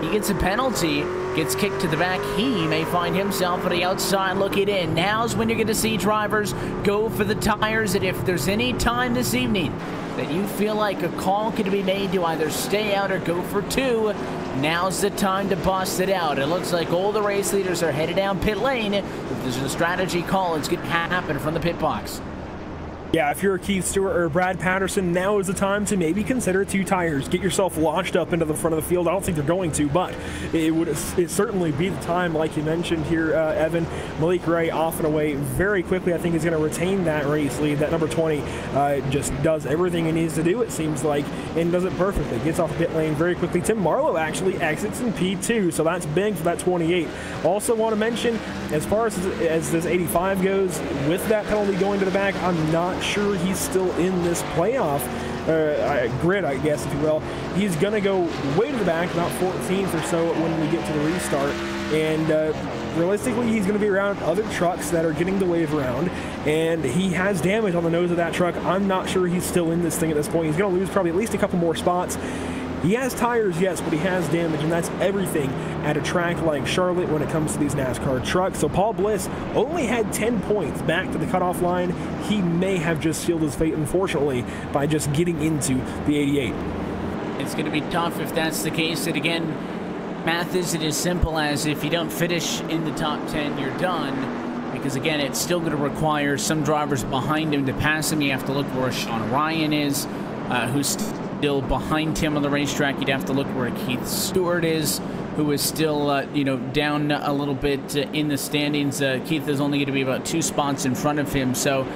He gets a penalty, gets kicked to the back. He may find himself on the outside looking in. Now's when you're going to see drivers go for the tires, and if there's any time this evening that you feel like a call could be made to either stay out or go for 2, now's the time to bust it out. It looks like all the race leaders are headed down pit lane. If there's a strategy call, it's going to happen from the pit box. Yeah, if you're a Keith Stewart or Brad Patterson, now is the time to maybe consider 2 tires. Get yourself launched up into the front of the field. I don't think they're going to, but it certainly be the time, like you mentioned here, Evan. Malik Ray off and away very quickly. I think he's going to retain that race lead. That number 20 just does everything he needs to do, it seems like, and does it perfectly. Gets off the pit lane very quickly. Tim Marlowe actually exits in P2, so that's big for that 28. Also want to mention, as far as this 85 goes, with that penalty going to the back, I'm not sure he's still in this playoff grid, I guess, if you will. He's going to go way to the back, about 14th or so when we get to the restart, and realistically, he's going to be around other trucks that are getting the wave around, and he has damage on the nose of that truck. I'm not sure he's still in this thing at this point. He's going to lose probably at least a couple more spots. He has tires, yes, but he has damage, and that's everything at a track like Charlotte when it comes to these NASCAR trucks. So Paul Bliss only had 10 points back to the cutoff line. He may have just sealed his fate, unfortunately, by just getting into the 88. It's going to be tough if that's the case. And again, math isn't as simple as if you don't finish in the top 10, you're done. Because again, it's still going to require some drivers behind him to pass him. You have to look where Sean Ryan is, who's still behind him on the racetrack. You'd have to look where Keith Stewart is, who is still, down a little bit in the standings. Keith is only going to be about 2 spots in front of him. So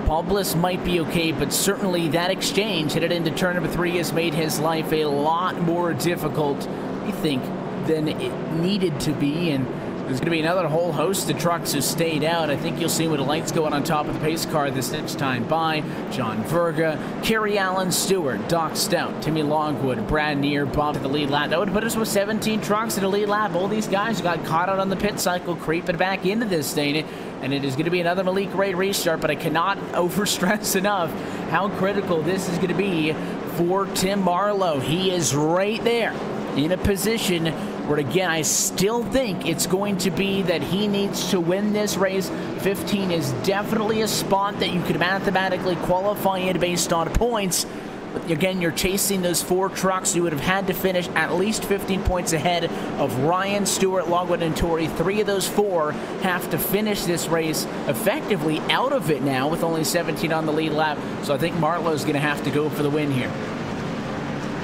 Paul Bliss might be okay, but certainly that exchange headed into turn number 3 has made his life a lot more difficult, I think, than it needed to be. And There's going to be another whole host of trucks who stayed out. I think you'll see with the lights going on top of the pace car this next time by. John Verga, Kerry Allen Stewart, Doc Stout, Timmy Longwood, Brad Neer, Bob to the lead lap. That would put us with 17 trucks in the lead lap. All these guys got caught out on the pit cycle, creeping back into this thing. And it is going to be another Malik Ray restart, but I cannot overstress enough how critical this is going to be for Tim Marlowe. He is right there in a position where, again, I still think it's going to be that he needs to win this race. 15 is definitely a spot that you could mathematically qualify in based on points. But again, you're chasing those 4 trucks. You would have had to finish at least 15 points ahead of Ryan, Stewart, Longwood, and Torrey. 3 of those 4 have to finish this race effectively out of it now with only 17 on the lead lap. So I think Marlowe's going to have to go for the win here.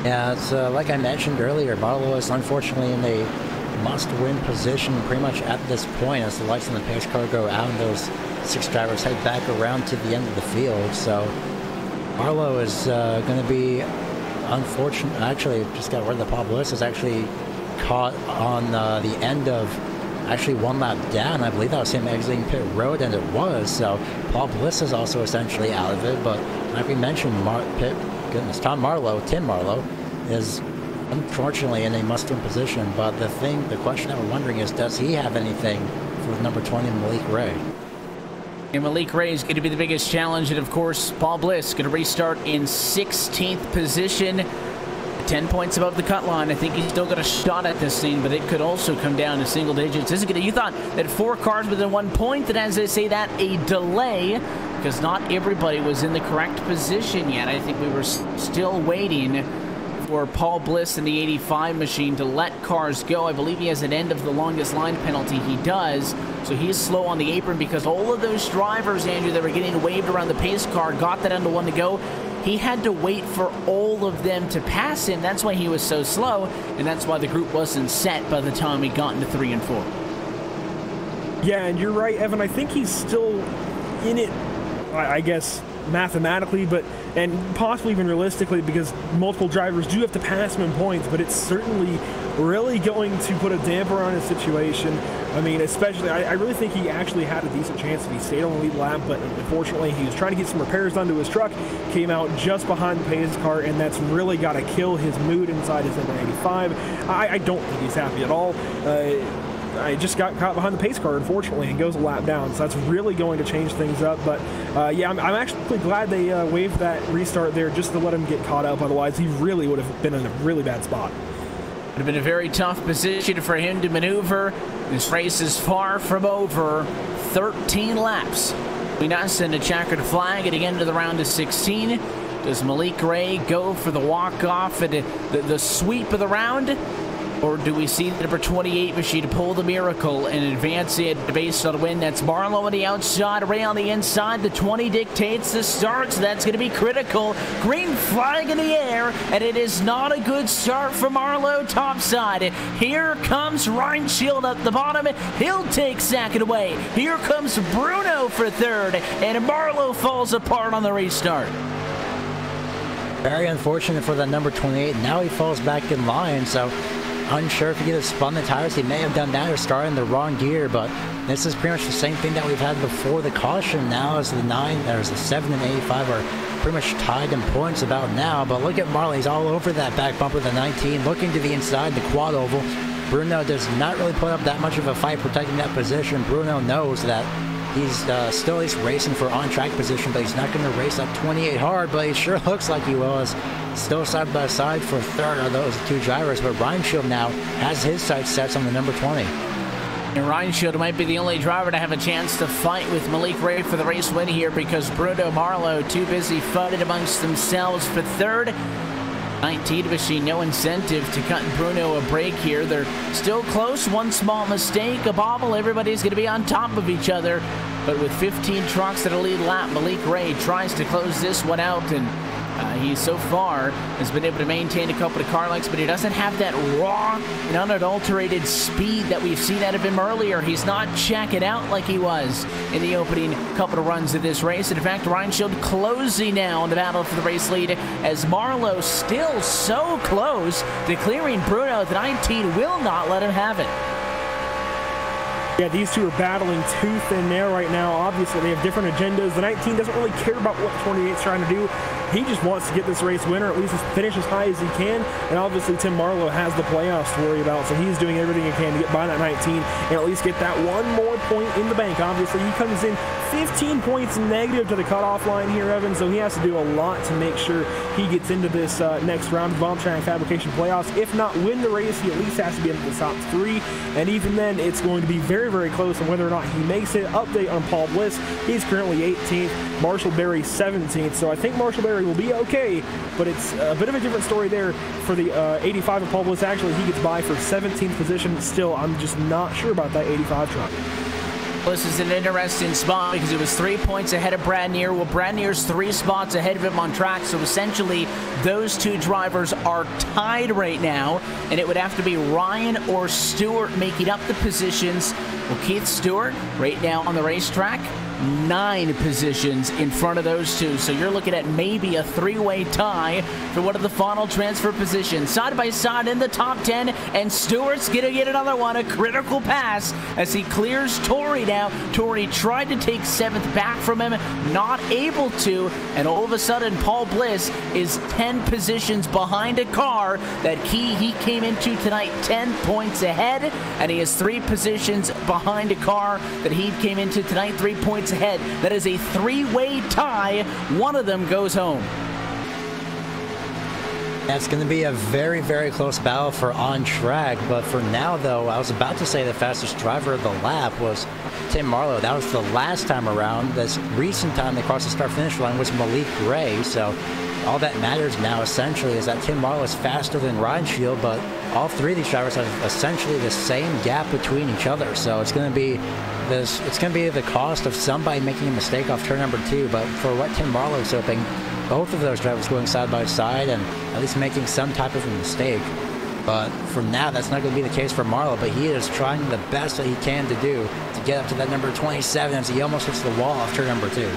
Yeah, it's like I mentioned earlier, Marlowe is unfortunately in a must-win position pretty much at this point as the lights on the pace car go out and those 6 drivers head back around to the end of the field. So Marlowe is going to be unfortunate. Actually, just got word that Paul Bliss is actually caught on the end of actually 1 lap down. I believe that was him exiting pit road, and it was. So Paul Bliss is also essentially out of it. But like we mentioned, Tim Marlowe is unfortunately in a must-win position. But the question that we're wondering is, does he have anything for number 20, Malik Ray? And Malik Ray is going to be the biggest challenge. And of course, Paul Bliss going to restart in 16th position. 10 points above the cut line. I think he's still got a shot at this thing, but it could also come down to single digits. This is gonna, you thought that 4 cars within 1 point, that as they say that, a delay, because not everybody was in the correct position yet. I think we were still waiting for Paul Bliss in the 85 machine to let cars go. I believe he has an end of the longest line penalty. He does. So he's slow on the apron because all of those drivers, Andrew, that were getting waved around the pace car got that under 1 to go. He had to wait for all of them to pass him. That's why he was so slow, and that's why the group wasn't set by the time he got into 3 and 4. Yeah, and you're right, Evan. I think he's still in it, I guess, mathematically, and possibly even realistically, because multiple drivers do have to pass him in points, but it's certainly really going to put a damper on his situation. I mean, especially, I really think he actually had a decent chance if he stayed on the lead lap, but unfortunately, he was trying to get some repairs done to his truck, came out just behind the pace car, and that's really got to kill his mood inside his number 85. I don't think he's happy at all. I just got caught behind the pace car, unfortunately, and goes a lap down, so that's really going to change things up. But yeah, I'm actually glad they waived that restart there just to let him get caught up. Otherwise, he really would have been in a really bad spot. Would have been a very tough position for him to maneuver. This race is far from over. 13 laps. We now send a checkered flag at the end of the round of 16. Does Malik Ray go for the walk-off and the sweep of the round? Or do we see the number 28 machine pull the miracle and advance it based on a win? That's Marlowe on the outside, Ray on the inside. The 20 dictates the start, so that's going to be critical. Green flag in the air, and it is not a good start for Marlowe topside. Here comes Reinschild at the bottom. He'll take second away. Here comes Bruno for third, and Marlowe falls apart on the restart. Very unfortunate for that number 28. Now he falls back in line, so unsure if he could have spun the tires. He may have done that or started in the wrong gear, but this is pretty much the same thing that we've had before the caution. Now as the 9, there's the 7 and 85 are pretty much tied in points about now, but look at Marley. He's all over that back bumper, the 19, looking to the inside, the quad oval. Bruno does not really put up that much of a fight protecting that position. Bruno knows that he's still at least racing for on-track position, but he's not going to race that 28 hard, but he sure looks like he was. Still side by side for third are those 2 drivers, but Reinschild now has his sights set on the number 20. And Reinschild might be the only driver to have a chance to fight with Malik Ray for the race win here because Bruno Marlowe too busy fighting amongst themselves for third. 19 machine, no incentive to cut Bruno a break here. They're still close. One small mistake, a bobble, everybody's going to be on top of each other. But with 15 trucks at a lead lap, Malik Ray tries to close this one out, and he so far has been able to maintain a couple of car lengths, but he doesn't have that raw and unadulterated speed that we've seen out of him earlier. He's not checking out like he was in the opening couple of runs of this race. And in fact, Reinschild closing now in the battle for the race lead as Marlowe still so close to clearing Bruno. The 19 will not let him have it. Yeah, these two are battling tooth and nail right now. Obviously, they have different agendas. The 19 doesn't really care about what the 28 is trying to do. He just wants to get this race winner, at least finish as high as he can. And obviously, Tim Marlowe has the playoffs to worry about, so he's doing everything he can to get by that 19 and at least get that one more point in the bank. Obviously, he comes in 15 points negative to the cutoff line here, Evan, so he has to do a lot to make sure he gets into this next round of Bombtrack Fabrication playoffs. If not win the race, he at least has to be in the top 3, and even then, it's going to be very, very close on whether or not he makes it. Update on Paul Bliss, he's currently 18th, Marshall Berry 17th, so I think Marshall Berry will be okay, but it's a bit of a different story there for the 85 of Paul Bliss. Actually, he gets by for 17th position. Still, I'm just not sure about that 85 truck. This is an interesting spot because it was 3 points ahead of Bradneer. Well, Bradneer's 3 spots ahead of him on track, so essentially those two drivers are tied right now, and it would have to be Ryan or Stewart making up the positions. Well, Keith Stewart right now on the racetrack, 9 positions in front of those two, so you're looking at maybe a 3-way tie for one of the final transfer positions. Side by side in the top 10, and Stewart's gonna get another one, a critical pass as he clears Torrey now. Torrey tried to take 7th back from him, not able to, and all of a sudden Paul Bliss is 10 positions behind a car that he came into tonight 10 points ahead, and he has 3 positions behind a car that he came into tonight 3 points ahead. That is a 3-way tie. One of them goes home. That's going to be a very, very close battle for on track, but for now, though, I was about to say the fastest driver of the lap was Tim Marlowe. That was the last time around. This recent time they crossed the start-finish line was Malik Gray, so all that matters now, essentially, is that Tim Marlowe is faster than Ryan Shield, but all 3 of these drivers have essentially the same gap between each other, so it's going to be the cost of somebody making a mistake off turn number 2, but for what Tim Marlowe is hoping, both of those drivers going side by side and at least making some type of a mistake. But for now, that's not going to be the case for Marlowe, but he is trying the best that he can to do to get up to that number 27 as he almost hits the wall off turn number 2.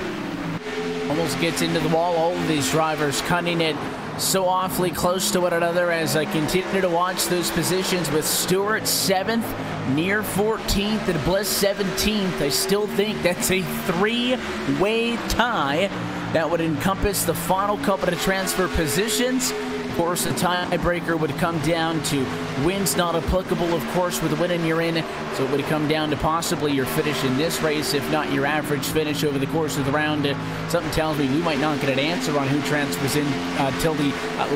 Almost gets into the wall. All of these drivers cutting it so awfully close to one another as I continue to watch those positions with Stewart 7th, Near 14th, and Bliss 17th. I still think that's a 3-way tie that would encompass the final couple of transfer positions. Of course, the tiebreaker would come down to wins not applicable, of course, with winning you're in. So it would come down to possibly your finish in this race, if not your average finish over the course of the round. Something tells me we might not get an answer on who transfers in till the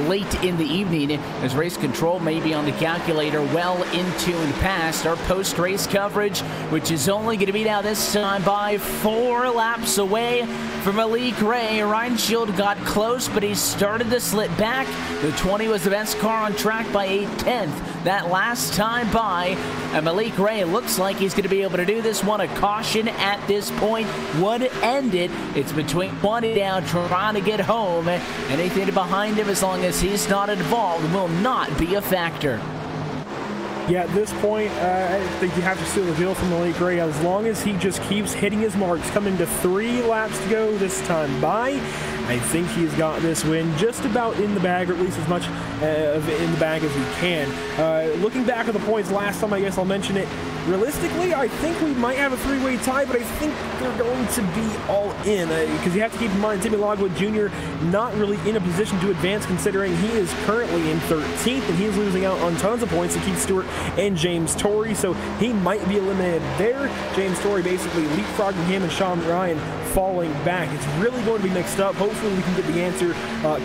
late in the evening, as race control may be on the calculator well into and past our post-race coverage, which is only going to be now this time by 4 laps away from Malik Ray. Ryan Shield got close, but he started to slip back. The 20 was the best car on track by 1/10 that last time by. And Malik Ray looks like he's going to be able to do this one. A caution at this point would end it. It's between 20 down, trying to get home. Anything behind him, as long as he's not involved, will not be a factor. Yeah, at this point, I think you have to seal the deal from Malik Ray. As long as he just keeps hitting his marks, coming to 3 laps to go this time by, I think he's got this win just about in the bag, or at least as much in the bag as he can. Looking back at the points last time, I guess I'll mention it. Realistically, I think we might have a 3-way tie, but I think they're going to be all in, because you have to keep in mind Timmy Logwood Jr. not really in a position to advance, considering he is currently in 13th, and he's losing out on tons of points to Keith Stewart and James Torrey, so he might be eliminated there. James Torrey basically leapfrogging him, and Sean Ryan falling back. It's really going to be mixed up. Hopefully we can get the answer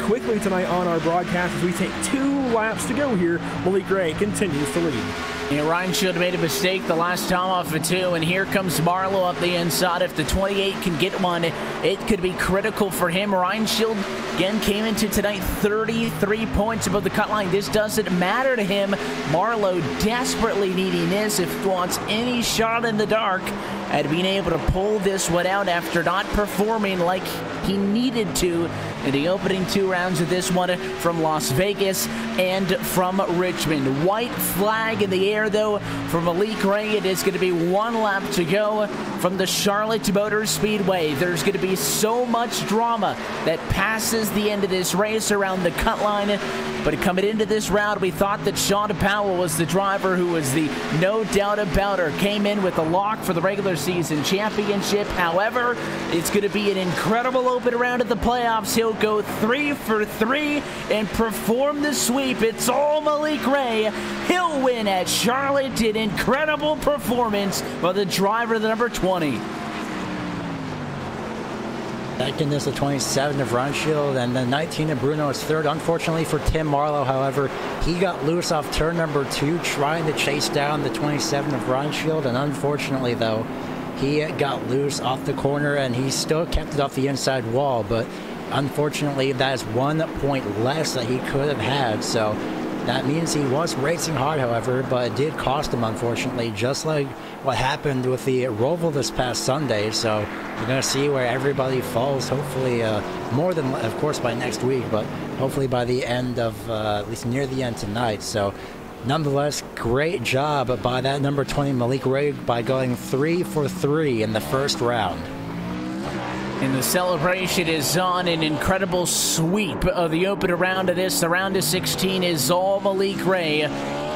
quickly tonight on our broadcast as we take 2 laps to go here. Malik Ray continues to lead. Yeah, Ryan Shield made a mistake the last time off of 2, and here comes Marlowe up the inside. If the 28 can get one, it could be critical for him. Ryan Shield, again, came into tonight 33 points above the cut line. This doesn't matter to him. Marlowe desperately needing this if he wants any shot in the dark at being able to pull this one out after not performing like he needed to in the opening 2 rounds of this one from Las Vegas and from Richmond. White flag in the air, though, for Malik Ray. It is going to be 1 lap to go from the Charlotte Motor Speedway. There's going to be so much drama that passes the end of this race around the cut line. But coming into this round, we thought that Sean Powell was the driver who was the no doubt about her. Came in with a lock for the regular season championship. However, it's going to be an incredible open round of the playoffs. He'll go 3 for 3 and perform the sweep. It's all Malik Ray. He'll win at Charlotte. An incredible performance by the driver, the number 20. Second is the 27 of Runshield, and the 19 of Bruno is third. Unfortunately for Tim Marlowe, however, he got loose off turn number 2 trying to chase down the 27 of Runshield, and unfortunately, though, he got loose off the corner, and he still kept it off the inside wall, but unfortunately, that is 1 point less that he could have had, so that means he was racing hard, however, but it did cost him, unfortunately, just like what happened with the Roval this past Sunday. So you're going to see where everybody falls, hopefully more than, of course, by next week, but hopefully by the end of, at least near the end tonight. So nonetheless, great job by that number 20, Malik Ray, by going 3 for 3 in the first round. And the celebration is on. An incredible sweep of the opener round of this. The round of 16 is all Malik Ray.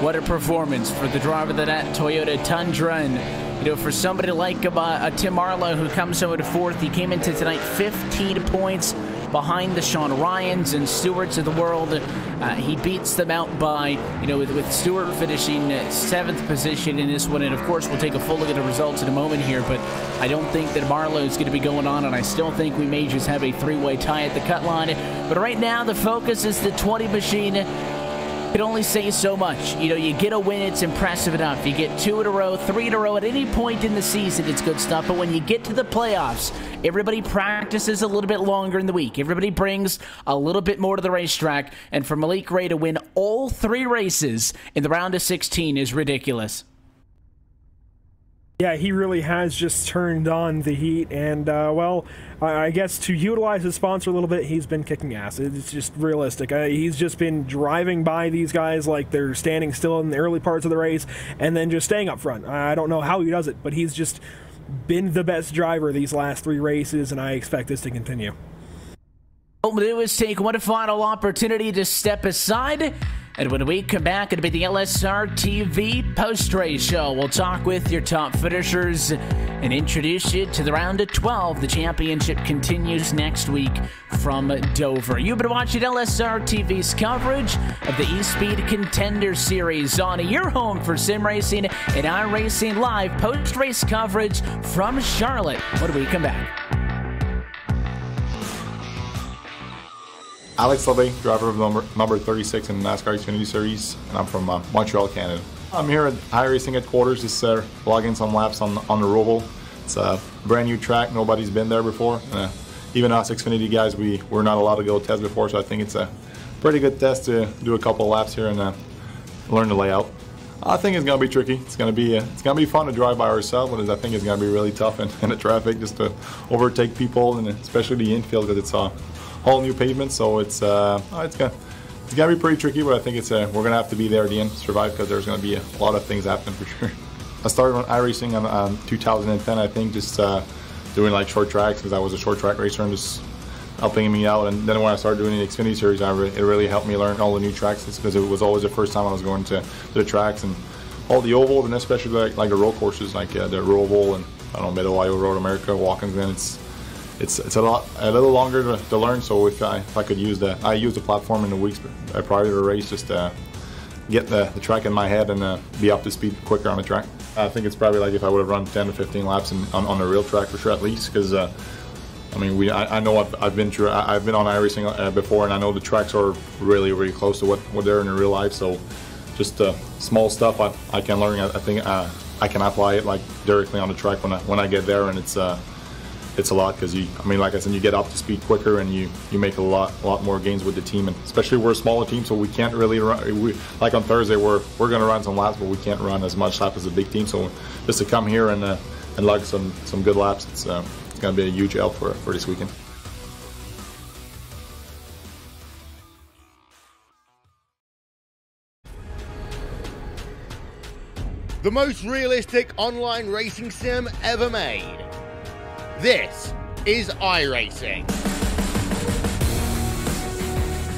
What a performance for the driver of that Toyota Tundra. And, you know, for somebody like Tim Marlowe, who comes over to 4th, he came into tonight 15 points behind the Sean Ryans and Stewarts of the world. He beats them out by, you know, with Stewart finishing 7th position in this one. And of course, we'll take a full look at the results in a moment here, but I don't think that Marlowe is going to be going on, and I still think we may just have a 3-way tie at the cut line. But right now, the focus is the 20 machine. Can only say so much. You know, you get a win, it's impressive enough. You get 2 in a row, 3 in a row at any point in the season, it's good stuff. But when you get to the playoffs, everybody practices a little bit longer in the week. Everybody brings a little bit more to the racetrack. And for Malik Ray to win all 3 races in the round of 16 is ridiculous. Yeah, he really has just turned on the heat, and, well, I guess to utilize his sponsor a little bit, he's been kicking ass. It's just realistic. He's just been driving by these guys like they're standing still in the early parts of the race, and then just staying up front. I don't know how he does it, but he's just been the best driver these last 3 races, and I expect this to continue. What we'll do is take one final opportunity to step aside. And when we come back, it'll be the LSRTV post-race show. We'll talk with your top finishers and introduce you to the round of 12. The championship continues next week from Dover. You've been watching LSRTV's coverage of the eSpeed Contender Series on your home for sim racing and iRacing Live post-race coverage from Charlotte when we come back. Alex Levy, driver of number 36 in the NASCAR Xfinity Series, and I'm from Montreal, Canada. I'm here at iRacing headquarters, just logging some laps on the Roval. It's a brand new track, nobody's been there before. Even us Xfinity guys, we're not allowed to go test before, so I think it's a pretty good test to do a couple of laps here and learn the layout. I think it's gonna be tricky. It's gonna be fun to drive by ourselves, but I think it's gonna be really tough in the traffic just to overtake people, and especially the infield because it's whole new pavement, so it's gonna be pretty tricky, but I think we're gonna have to be there at the end to survive because there's gonna be a lot of things happening for sure. I started on iRacing on 2010, I think, just doing like short tracks because I was a short track racer and just helping me out. And then when I started doing the Xfinity Series, it really helped me learn all the new tracks because it was always the first time I was going to the tracks and all the ovals, and especially like the road courses like the Roval and I don't know, Mid-Ohio, Road America, Watkins Glen. It's a little longer to learn. So if I could use I use the platform in the weeks prior to the race just to get the track in my head and be up to speed quicker on the track. I think it's probably like if I would have run 10 to 15 laps on the real track for sure at least, because I mean I know I've been on iRacing before, and I know the tracks are really close to what they're in the real life. So just small stuff I can learn. I think I can apply it like directly on the track when I get there, and it's a lot because like I said, you get up to speed quicker and you make a lot more gains with the team, and especially we're a smaller team, so we can't really run. Like on Thursday, we're going to run some laps, but we can't run as much laps as a big team. So just to come here and lug some good laps, it's going to be a huge help for this weekend. the most realistic online racing sim ever made. This is iRacing.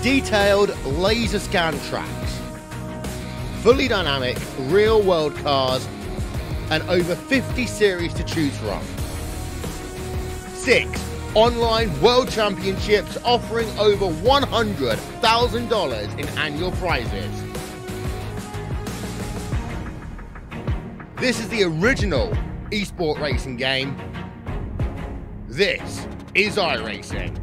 Detailed laser scan tracks, fully dynamic real world cars, and over 50 series to choose from. 6 online world championships offering over $100,000 in annual prizes. This is the original eSport racing game. This is iRacing.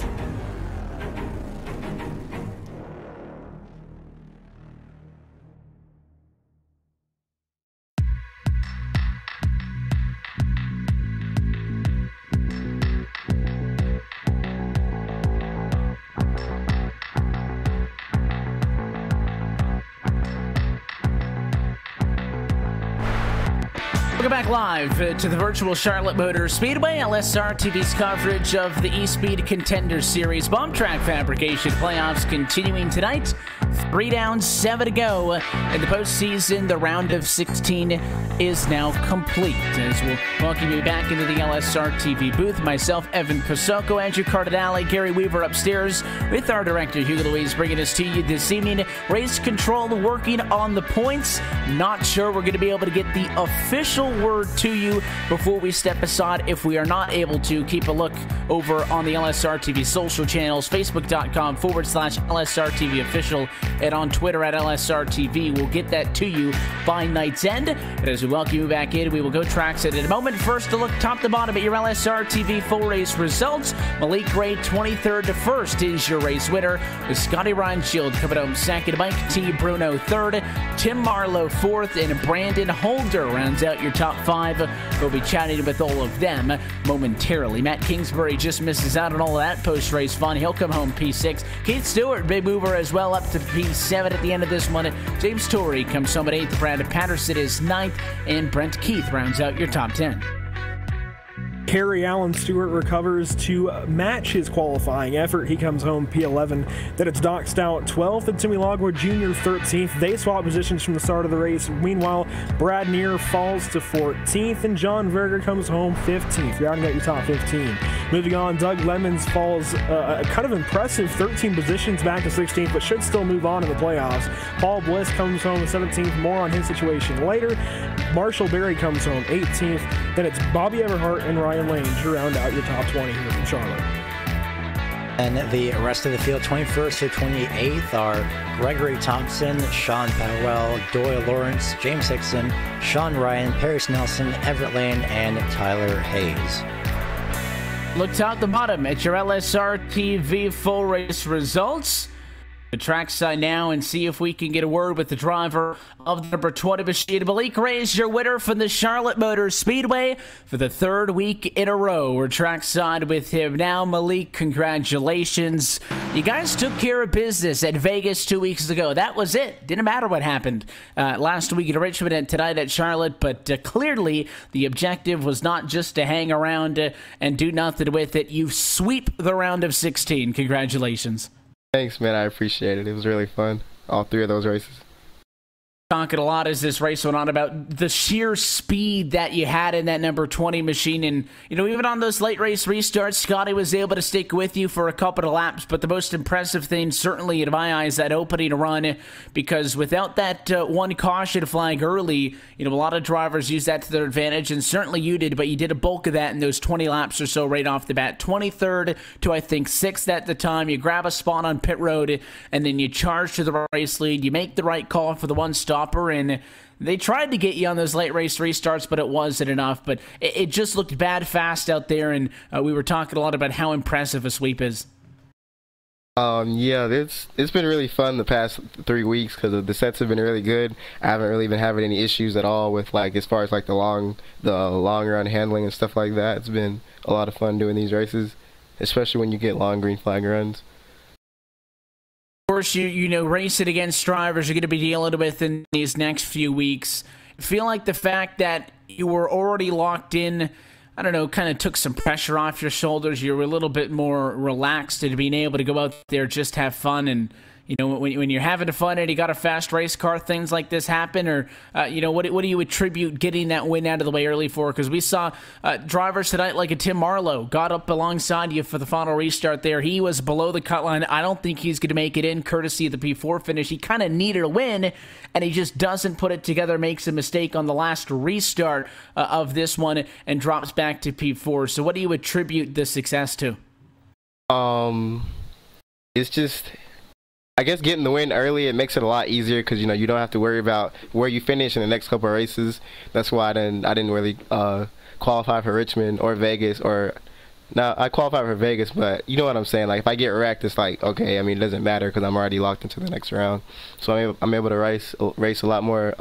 Welcome back live to the virtual Charlotte Motor Speedway. LSRTV's coverage of the eSpeed Contender Series Bombtrack Fabrication playoffs continuing tonight. 3 down, 7 to go in the postseason. The round of 16 is now complete. As we'll welcome you back into the LSRTV booth, myself, Evan Kosoko, Andrew Cardinale, Gary Weaver upstairs with our director, Hugo Louise, bringing us to you this evening. Race control working on the points. Not sure we're going to be able to get the official word to you before we step aside. If we are not able to, keep a look over on the LSRTV social channels, facebook.com/LSRTV official, and on Twitter at LSRTV. We'll get that to you by night's end. And as we welcome you back in, we will go tracks in a moment. First, to look top to bottom at your LSRTV full race results. Malik Ray, 23rd to 1st, is your race winner, with Scotty Reinshield coming home second. Mike T. Bruno 3rd, Tim Marlowe 4th, and Brandon Holder rounds out your top 5. We'll be chatting with all of them momentarily. Matt Kingsbury just misses out on all of that post-race fun. He'll come home P6. Keith Stewart, big mover as well, up to P7 at the end of this one. James Torrey comes home at 8th. Brandon Patterson is 9th, and Brent Keith rounds out your top 10. Harry Allen Stewart recovers to match his qualifying effort. He comes home P11. Then it's Doc Stout 12th and Timmy Logwood Jr. 13th. They swap positions from the start of the race. Meanwhile, Brad Neer falls to 14th and John Verger comes home 15th. Rounding out your top 15. Moving on, Doug Lemons falls a kind of impressive 13 positions back to 16th, but should still move on in the playoffs. Paul Bliss comes home 17th. More on his situation later. Marshall Berry comes home 18th. Then it's Bobby Everhart and Ryan Lane to round out your top 20 here from Charlotte. And the rest of the field, 21st to 28th, are Gregory Thompson, Sean Powell, Doyle Lawrence, James Hickson, Sean Ryan, Paris Nelson, Everett Lane, and Tyler Hayes. Look top to bottom at your LSRTV full race results. The trackside now and see if we can get a word with the driver of the number 20 machine. Malik Ray is your winner from the Charlotte Motor Speedway for the 3rd week in a row. We're trackside with him now. Malik, congratulations. You guys took care of business at Vegas 2 weeks ago. That was it. Didn't matter what happened last week at Richmond and tonight at Charlotte, but clearly the objective was not just to hang around and do nothing with it. You sweep the round of 16. Congratulations. Thanks, man. I appreciate it. It was really fun. All 3 of those races. Talking a lot as this race went on about the sheer speed that you had in that number 20 machine. And, you know, even on those late race restarts, Scotty was able to stick with you for a couple of laps. But the most impressive thing, certainly in my eyes, that opening run, because without that one caution flag early, you know, a lot of drivers use that to their advantage. And certainly you did, but you did a bulk of that in those 20 laps or so right off the bat. 23rd to, I think, 6th at the time. You grab a spot on pit road, and then you charge to the race lead. You make the right call for the one stop. And they tried to get you on those late race restarts, but it wasn't enough. But it just looked bad fast out there, and we were talking a lot about how impressive a sweep is. Yeah, it's been really fun the past 3 weeks because the sets have been really good. I haven't really been having any issues at all with, like, as far as like the long run handling and stuff like that. It's been a lot of fun doing these races, especially when you get long green flag runs. Of course, you know, racing against drivers you're going to be dealing with in these next few weeks. I feel like the fact that you were already locked in, I don't know, kind of took some pressure off your shoulders. You were a little bit more relaxed in being able to go out there, just have fun, and, You know, when you're having fun and you got a fast race car, things like this happen? Or, you know, what do you attribute getting that win out of the way early for? Because we saw drivers tonight like a Tim Marlowe got up alongside you for the final restart there. He was below the cut line. I don't think he's going to make it in courtesy of the P4 finish. He kind of needed a win, and he just doesn't put it together, makes a mistake on the last restart of this one, and drops back to P4. So what do you attribute this success to? It's just, I guess, getting the win early, it makes it a lot easier because, you know, you don't have to worry about where you finish in the next couple of races. That's why I didn't really qualify for Richmond or Vegas, or now I qualified for Vegas, but you know what I'm saying. Like, if I get wrecked, it's like, okay, I mean, it doesn't matter because I'm already locked into the next round. So I'm able to race a lot more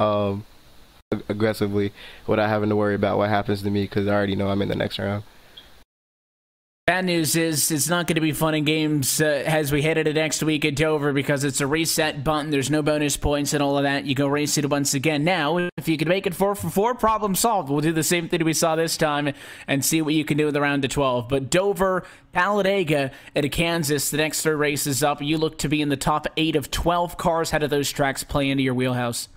aggressively without having to worry about what happens to me because I already know I'm in the next round. Bad news is it's not going to be fun in games as we head into next week at Dover because it's a reset button. There's no bonus points and all of that. You go race it once again. Now, if you can make it 4 for 4, problem solved. We'll do the same thing we saw this time and see what you can do with the round of 12. But Dover, Talladega, and Kansas, the next 3 races up. You look to be in the top 8 of 12 cars. How do those tracks play into your wheelhouse?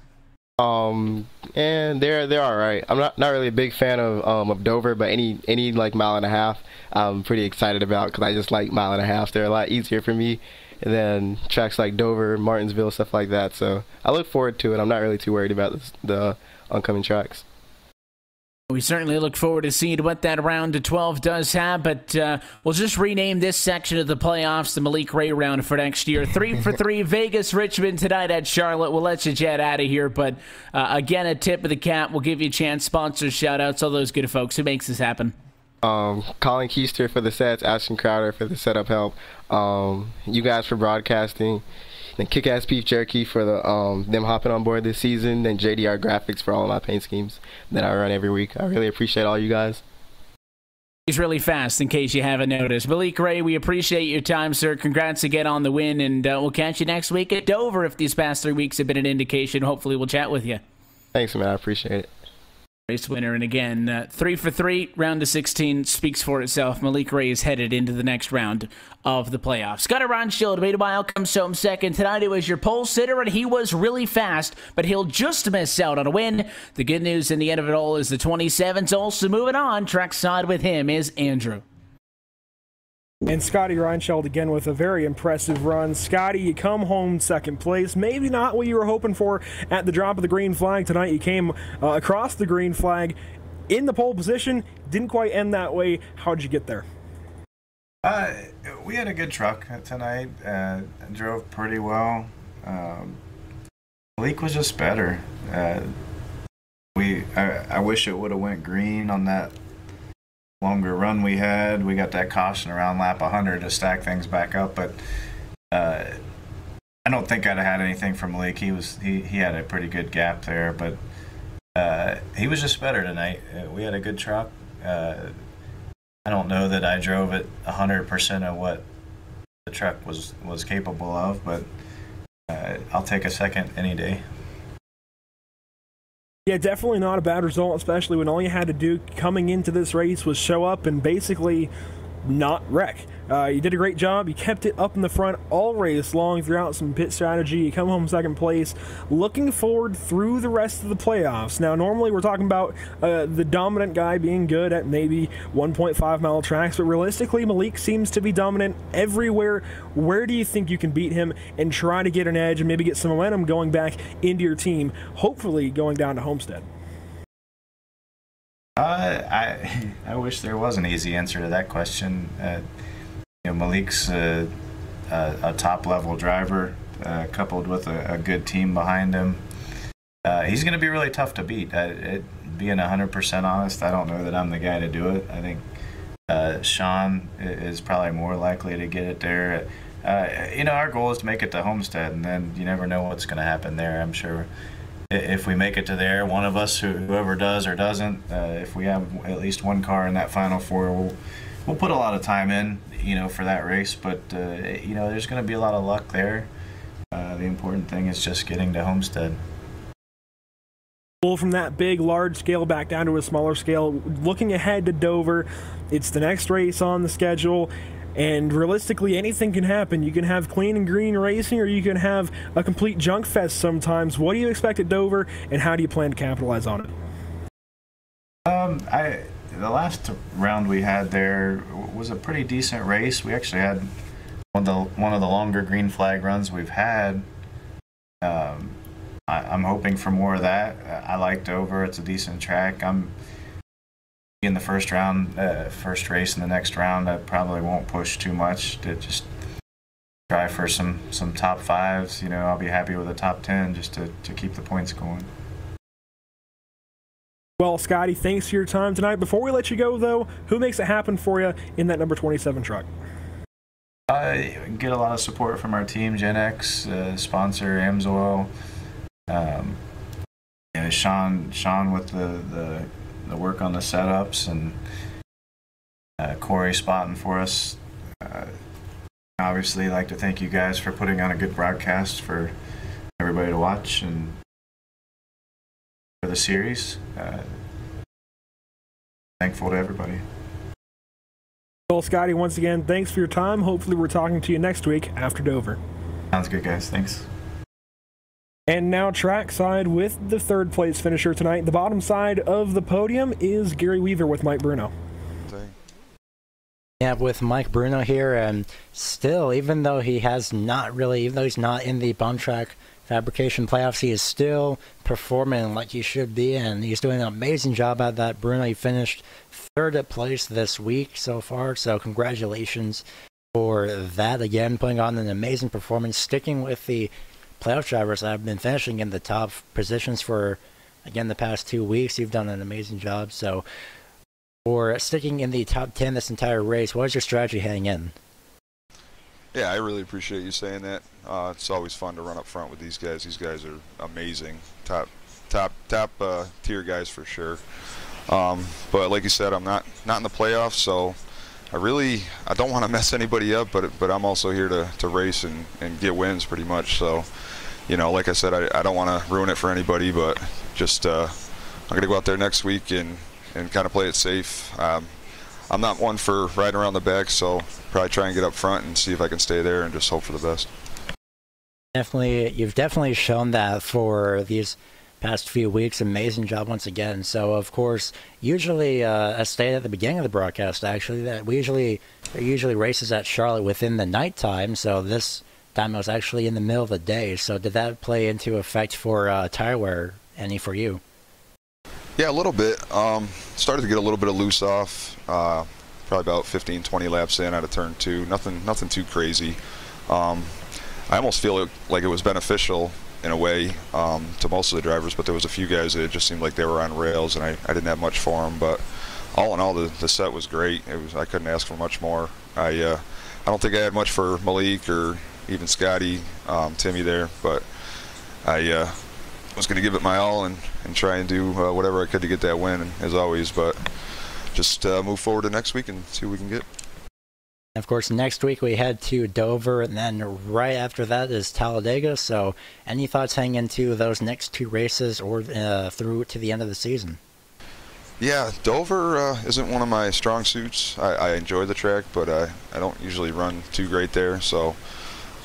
And they're all right. I'm not really a big fan of Dover, but any like mile and a half, I'm pretty excited about because I just like mile and a half. They're a lot easier for me than tracks like Dover, Martinsville, stuff like that. So I look forward to it. I'm not really too worried about the oncoming tracks. We certainly look forward to seeing what that round of 12 does have, but we'll just rename this section of the playoffs the Malik Ray round for next year. 3 for 3 Vegas, Richmond tonight at Charlotte. We'll let you jet out of here, but again, a tip of the cap. We'll give you a chance. Sponsors, shout-outs, all those good folks. Who makes this happen? Colin Keister for the sets, Ashton Crowder for the setup help, you guys for broadcasting, and Kick-Ass Beef Jerky for the them hopping on board this season, and JDR Graphics for all of my paint schemes that I run every week. I really appreciate all you guys. He's really fast, in case you haven't noticed. Malik Ray, we appreciate your time, sir. Congrats again on the win, and we'll catch you next week at Dover. If these past 3 weeks have been an indication, hopefully we'll chat with you. Thanks, man. I appreciate it. Race winner, and again, 3 for 3, round of 16 speaks for itself. Malik Ray is headed into the next round of the playoffs. Got a Ron Shield, debated by comes home second. Tonight it was your pole sitter, and he was really fast, but he'll just miss out on a win. The good news in the end of it all is the 27's also moving on. Trackside with him is Andrew. And Scotty Reinscheld again with a very impressive run. Scotty, you come home second place. Maybe not what you were hoping for at the drop of the green flag tonight. You came across the green flag in the pole position. Didn't quite end that way. How did you get there? We had a good truck tonight. Drove pretty well. Malik was just better. I wish it would have went green on that longer run we had. We got that caution around lap 100 to stack things back up, but I don't think I'd have had anything from Malik. He had a pretty good gap there, but he was just better tonight. We had a good truck. I don't know that I drove it 100% of what the truck was capable of, but I'll take a second any day. Yeah, definitely not a bad result, especially when all you had to do coming into this race was show up and basically not wreck. You did a great job. You kept it up in the front all race long throughout some pit strategy. You come home second place. Looking forward through the rest of the playoffs. Now, normally we're talking about the dominant guy being good at maybe 1.5 mile tracks, but realistically, Malik seems to be dominant everywhere. Where do you think you can beat him and try to get an edge and maybe get some momentum going back into your team, hopefully going down to Homestead? I wish there was an easy answer to that question. Malik's a top-level driver, coupled with a good team behind him. He's going to be really tough to beat. Being 100% honest, I don't know that I'm the guy to do it. I think Sean is probably more likely to get it there. Our goal is to make it to Homestead, and then you never know what's going to happen there. I'm sure if we make it to there, one of us, whoever does or doesn't, if we have at least one car in that Final Four, we'll put a lot of time in, for that race. But there's going to be a lot of luck there. The important thing is just getting to Homestead. From that big, large scale back down to a smaller scale, looking ahead to Dover, it's the next race on the schedule. and realistically anything can happen. You can have clean and green racing, or you can have a complete junk fest sometimes. What do you expect at Dover, and how do you plan to capitalize on it? The last round we had there was a pretty decent race. We actually had one of the longer green flag runs we've had. I'm hoping for more of that. I like Dover. It's a decent track. I'm in the first round, first race in the next round. I probably won't push too much to just try for some top fives. You know, I'll be happy with a top 10 just to keep the points going. Well, Scotty, thanks for your time tonight. Before we let you go, though, who makes it happen for you in that number 27 truck? I get a lot of support from our team, Gen X, sponsor, Amsoil. You know, Sean with the work on the setups, and Corey spotting for us. Obviously, I'd like to thank you guys for putting on a good broadcast for everybody to watch and for the series. Thankful to everybody. Well, Scotty, once again, thanks for your time. Hopefully we're talking to you next week after Dover. Sounds good, guys. Thanks. And now trackside with the third place finisher tonight. The bottom side of the podium is Gary Weaver with Mike Bruno. Yeah, with Mike Bruno here, and still, even though he's not in the Bombtrack Fabrication playoffs, he is still performing like he should be, and he's doing an amazing job at that. Bruno, he finished third at place this week so far, so congratulations for that. Again, putting on an amazing performance, sticking with the playoff drivers that have been finishing in the top positions for, again, the past 2 weeks. You've done an amazing job. So for sticking in the top 10 this entire race, what was your strategy heading in? Yeah, I really appreciate you saying that. It's always fun to run up front with these guys. These guys are amazing, top tier guys for sure. But like you said, I'm not in the playoffs, so I don't want to mess anybody up. But I'm also here to race and get wins pretty much. So, you know, like I said, I don't want to ruin it for anybody. But just I'm gonna go out there next week and kind of play it safe. I'm not one for riding around the back, so probably try and get up front and see if I can stay there and just hope for the best. You've definitely shown that for these past few weeks. Amazing job once again. So, of course, usually, as stated at the beginning of the broadcast, actually, that there are usually races at Charlotte within the nighttime. So this time it was actually in the middle of the day. So did that play into effect for tire wear any for you? Yeah, a little bit. Started to get a little bit of loose off. Probably about 15-20 laps in out of turn 2. Nothing too crazy. I almost feel like it was beneficial in a way to most of the drivers, but there was a few guys that it just seemed like they were on rails, and I didn't have much for them. But all in all, the set was great. I couldn't ask for much more. I don't think I had much for Malik or even Scotty, Timmy there, but I was going to give it my all and try and do whatever I could to get that win, as always. But just move forward to next week and see what we can get. Of course, next week we head to Dover, and then right after that is Talladega. So any thoughts heading into those next 2 races or through to the end of the season? Yeah, Dover isn't one of my strong suits. I enjoy the track, but I don't usually run too great there, so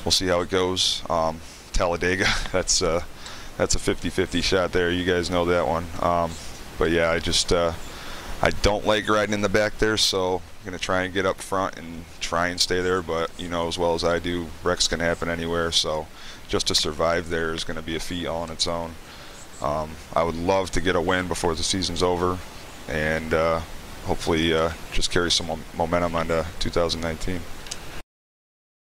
we'll see how it goes. Talladega, that's a 50-50 shot there. You guys know that one. But yeah, I don't like riding in the back there, so I'm going to try and get up front and try and stay there. But you know as well as I do, wrecks can happen anywhere, so just to survive there is going to be a feat all on its own. I would love to get a win before the season's over, and hopefully just carry some momentum into 2019.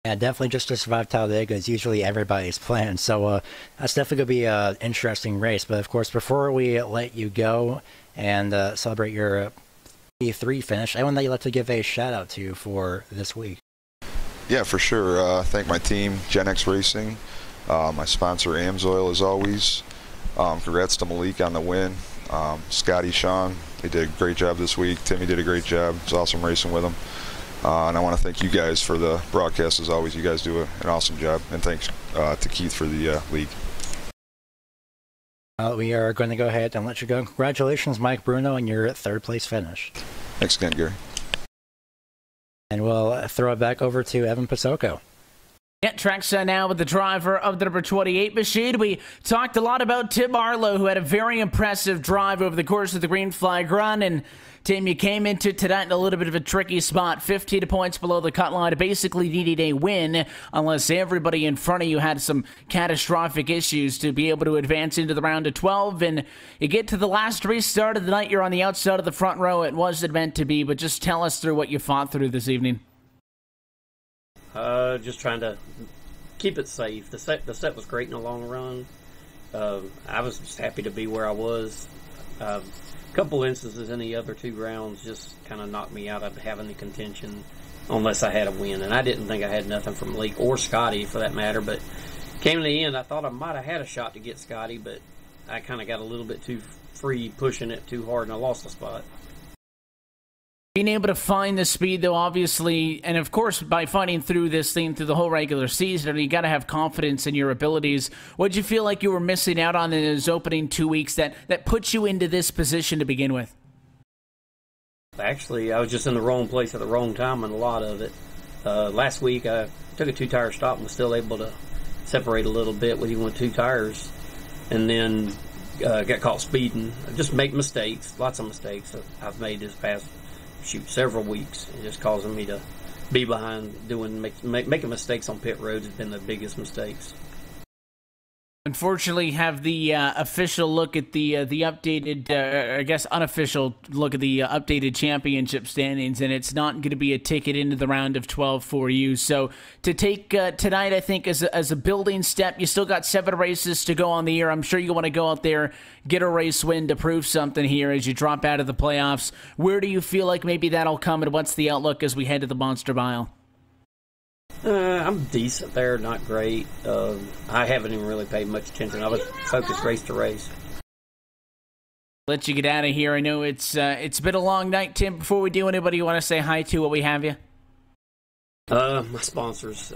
Yeah, definitely just to survive Talladega is usually everybody's plan. So that's definitely going to be an interesting race. But, of course, before we let you go and celebrate your P3 finish, anyone that you'd like to give a shout-out to for this week? Yeah, for sure. Thank my team, Gen X Racing, my sponsor, Amsoil, as always. Congrats to Malik on the win. Scotty, Sean, they did a great job this week. Timmy did a great job. It was awesome racing with them. And I want to thank you guys for the broadcast, as always. You guys do an awesome job. And thanks to Keith for the league. We are going to go ahead and let you go. Congratulations, Mike Bruno, on your 3rd place finish. Thanks again, Gary. And we'll throw it back over to Evan Pasoko. Get traction now with the driver of the number 28 machine. We talked a lot about Tim Arlo, who had a very impressive drive over the course of the green flag run. And Tim, you came into tonight in a little bit of a tricky spot, 15 points below the cut line, basically needing a win unless everybody in front of you had some catastrophic issues to be able to advance into the round of 12. And you get to the last restart of the night, you're on the outside of the front row. It wasn't meant to be, but just tell us through what you fought through this evening. Just trying to keep it safe. The set was great in the long run. I was just happy to be where I was. A couple instances in the other 2 rounds just kind of knocked me out of having the contention unless I had a win. And I didn't think I had nothing from Malik or Scotty for that matter. But came to the end, I thought I might have had a shot to get Scotty, but I kind of got a little bit too free pushing it too hard and I lost the spot. Being able to find the speed, though, obviously, and of course, by fighting through this thing through the whole regular season, you got to have confidence in your abilities. What did you feel like you were missing out on in those opening 2 weeks that puts you into this position to begin with? Actually, I was just in the wrong place at the wrong time in a lot of it. Last week, I took a 2-tire stop and was still able to separate a little bit with even with 2 tires, and then got caught speeding. I just make mistakes, lots of mistakes that I've made this past several weeks. It's just causing me to be behind making mistakes on pit roads has been the biggest mistakes. Unfortunately, have the official look at the updated, I guess unofficial look at the updated championship standings, and it's not going to be a ticket into the round of 12 for you. So to take tonight, I think, as a building step, you still got 7 races to go on the year. I'm sure you want to go out there, get a race win to prove something here as you drop out of the playoffs. Where do you feel like maybe that'll come, and what's the outlook as we head to the Monster Mile? I'm decent there, not great. I haven't even really paid much attention. I was focused race to race. Let you get out of here. I know it's been a long night, Tim. Before we do, anybody you want to say hi to while we have you? My sponsors,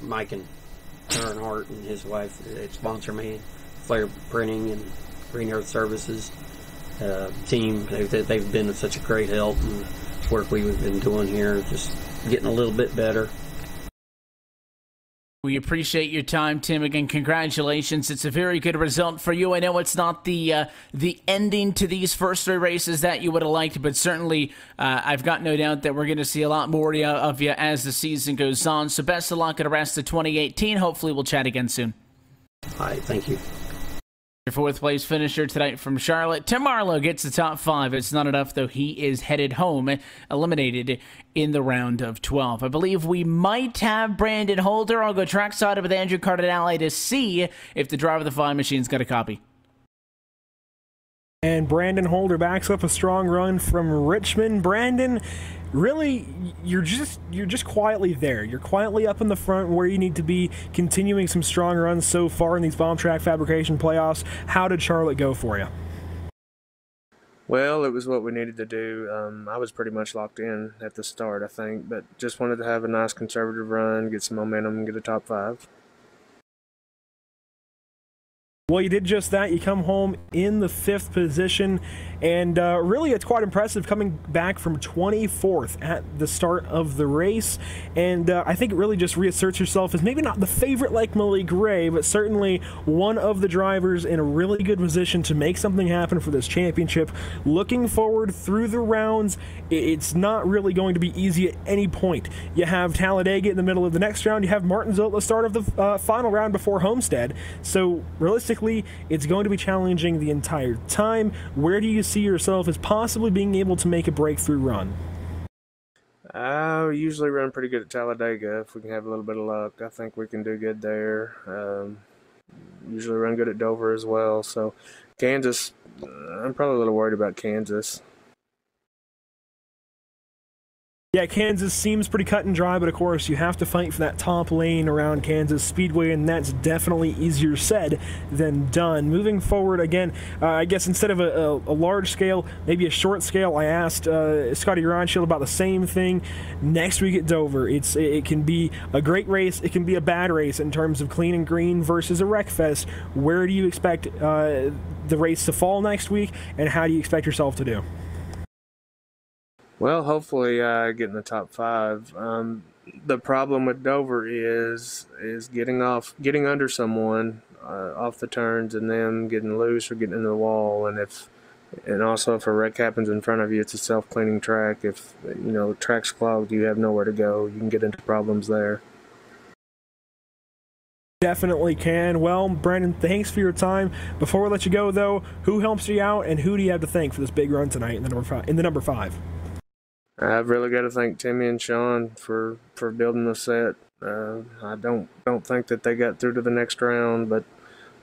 Mike and Earnhardt and his wife, they sponsor me. Flair Printing and Green Earth Services team. They've been such a great help, and work we've been doing here, just getting a little bit better. We appreciate your time, Tim. Again, congratulations. It's a very good result for you. I know it's not the ending to these first 3 races that you would have liked, but certainly I've got no doubt that we're going to see a lot more of you as the season goes on. So best of luck at the rest of 2018. Hopefully we'll chat again soon. All right, thank you. Your 4th place finisher tonight from Charlotte, Tim Arlo gets the top 5. It's not enough, though. He is headed home, eliminated in the round of 12. I believe we might have Brandon Holder. I'll go trackside with Andrew Cardinale to see if the driver of the 5 machine's got a copy. And Brandon Holder backs up a strong run from Richmond. Brandon, really, you're just quietly there. You're quietly up in the front where you need to be, continuing some strong runs so far in these Bombtrack Fabrication playoffs. How did Charlotte go for you? Well, it was what we needed to do. I was pretty much locked in at the start, I think, but just wanted to have a nice conservative run, get some momentum, and get a top 5. Well, you did just that. You come home in the 5th position, and really it's quite impressive coming back from 24th at the start of the race, and I think it really just reasserts yourself as maybe not the favorite like Malik Gray, but certainly one of the drivers in a really good position to make something happen for this championship. Looking forward through the rounds, it's not really going to be easy at any point. You have Talladega in the middle of the next round, you have Martinsville at the start of the final round before Homestead, so realistically it's going to be challenging the entire time. Where do you see yourself as possibly being able to make a breakthrough run? I usually run pretty good at Talladega if we can have a little bit of luck. I think we can do good there. Usually run good at Dover as well. So Kansas, I'm probably a little worried about Kansas. Yeah, Kansas seems pretty cut and dry, but of course you have to fight for that top lane around Kansas Speedway, and that's definitely easier said than done. Moving forward, again, I guess instead of a large scale, maybe a short scale, I asked Scotty Ronshield about the same thing. Next week at Dover, it can be a great race, it can be a bad race in terms of clean and green versus a wreck fest. Where do you expect the race to fall next week, and how do you expect yourself to do? Well, hopefully get in the top 5. The problem with Dover is getting under someone off the turns and them getting loose or getting into the wall. And also if a wreck happens in front of you, it's a self-cleaning track. If the track's clogged, you have nowhere to go. You can get into problems there. Definitely can. Well, Brandon, thanks for your time. Before we let you go, though, who helps you out, and who do you have to thank for this big run tonight in the number 5? I've really got to thank Timmy and Sean for building the set. I don't think that they got through to the next round, but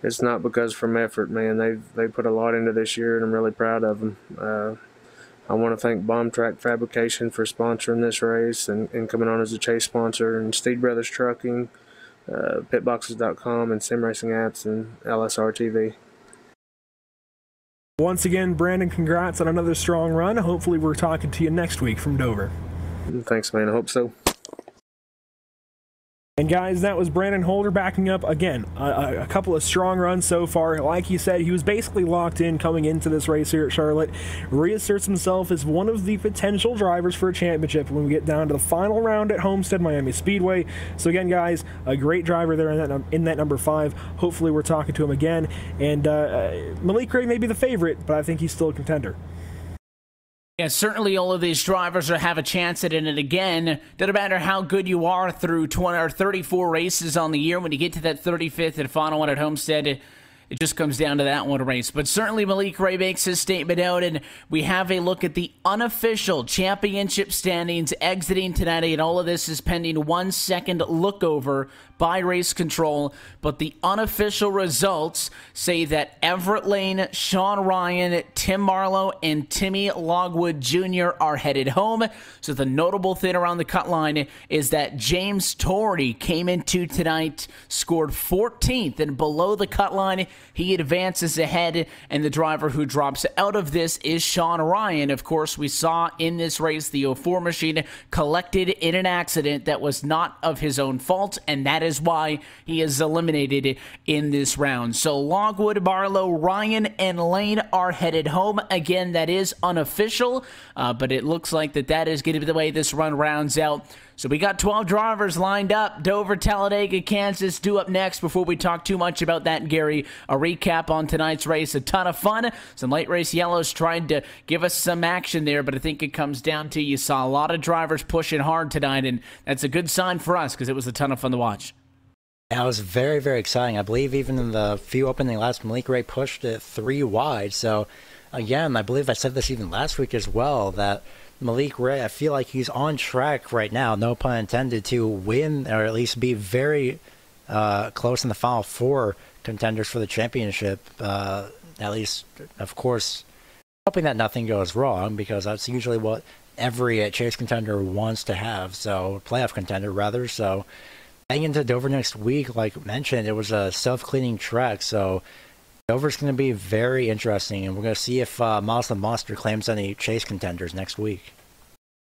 it's not because from effort, man. They put a lot into this year, and I'm really proud of them. I want to thank Bombtrack Fabrication for sponsoring this race and coming on as a chase sponsor, and Steed Brothers Trucking, pitboxes.com, and Sim Racing Apps, and LSRTV. Once again, Brandon, congrats on another strong run. Hopefully we're talking to you next week from Dover. Thanks, man. I hope so. And guys, that was Brandon Holder backing up, again, a couple of strong runs so far. Like he said, he was basically locked in coming into this race here at Charlotte. Reasserts himself as one of the potential drivers for a championship when we get down to the final round at Homestead Miami Speedway. So again, guys, a great driver there in that number 5. Hopefully we're talking to him again. And Malik Ray may be the favorite, but I think he's still a contender. Yeah, certainly all of these drivers have a chance at it, and again, doesn't matter how good you are through 20 or 34 races on the year, when you get to that 35th and final one at Homestead, it just comes down to that one race. But certainly Malik Ray makes his statement out, and we have a look at the unofficial championship standings exiting tonight, and all of this is pending 1 second look over by race control. But the unofficial results say that Everett Lane, Sean Ryan, Tim Marlowe, and Timmy Logwood Jr. are headed home. So the notable thing around the cut line is that James Torrey came into tonight, scored 14th, and below the cut line, he advances ahead, and the driver who drops out of this is Sean Ryan. Of course, we saw in this race the 04 machine collected in an accident that was not of his own fault, and that is why he is eliminated in this round. So Logwood, Barlow, Ryan, and Lane are headed home. Again, that is unofficial, but it looks like that is going to be the way this run rounds out. So we got 12 drivers lined up. Dover, Talladega, Kansas due up next. Before we talk too much about that, Gary, a recap on tonight's race. A ton of fun. Some late race yellows trying to give us some action there, but I think it comes down to you saw a lot of drivers pushing hard tonight, and that's a good sign for us because it was a ton of fun to watch. Yeah, it was very, very exciting. I believe even in the few opening laps, Malik Ray pushed it 3 wide. So, again, I believe I said this even last week as well, that Malik Ray, I feel like he's on track right now, no pun intended, to win or at least be very close in the final 4 contenders for the championship. At least, of course, hoping that nothing goes wrong, because that's usually what every chase contender wants to have. So, playoff contender, rather. So, heading into Dover next week, like mentioned, it was a self-cleaning track. So, Dover's going to be very interesting, and we're going to see if Moslem Monster claims any chase contenders next week.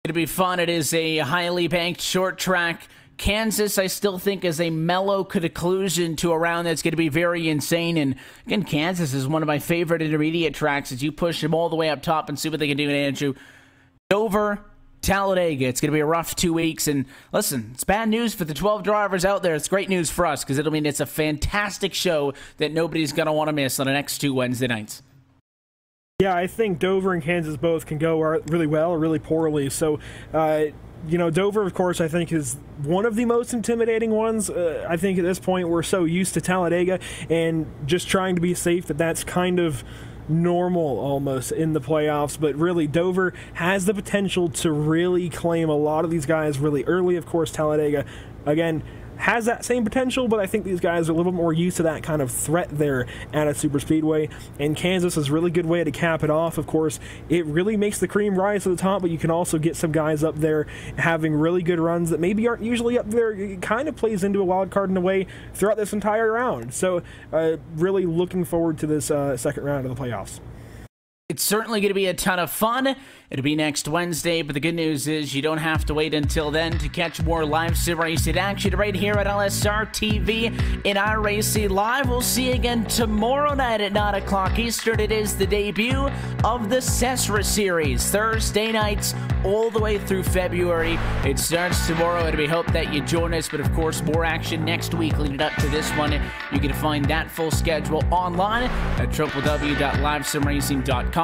It'll be fun. It is a highly banked short track. Kansas, I still think, is a mellow conclusion to a round that's going to be very insane. And again, Kansas is one of my favorite intermediate tracks as you push them all the way up top and see what they can do. And Andrew, Dover, Talladega, it's going to be a rough 2 weeks. And listen, it's bad news for the 12 drivers out there. It's great news for us because it'll mean it's a fantastic show that nobody's going to want to miss on the next 2 Wednesday nights. Yeah, I think Dover and Kansas both can go really well or really poorly. So, Dover, of course, I think is one of the most intimidating ones. I think at this point we're so used to Talladega and just trying to be safe that's kind of normal almost in the playoffs. But really, Dover has the potential to really claim a lot of these guys really early. Of course, Talladega, again, has that same potential, but I think these guys are a little bit more used to that kind of threat there at a super speedway. And Kansas is a really good way to cap it off. Of course, it really makes the cream rise to the top, but you can also get some guys up there having really good runs that maybe aren't usually up there. It kind of plays into a wild card in a way throughout this entire round. So really looking forward to this second round of the playoffs. It's certainly going to be a ton of fun. It'll be next Wednesday, but the good news is you don't have to wait until then to catch more live sim racing action right here at LSRTV in iRacing Live. We'll see you again tomorrow night at 9 o'clock Eastern. It is the debut of the Cessra Series, Thursday nights all the way through February. It starts tomorrow, and we hope that you join us, but of course, more action next week leading up to this one. You can find that full schedule online at www.livesimracing.com.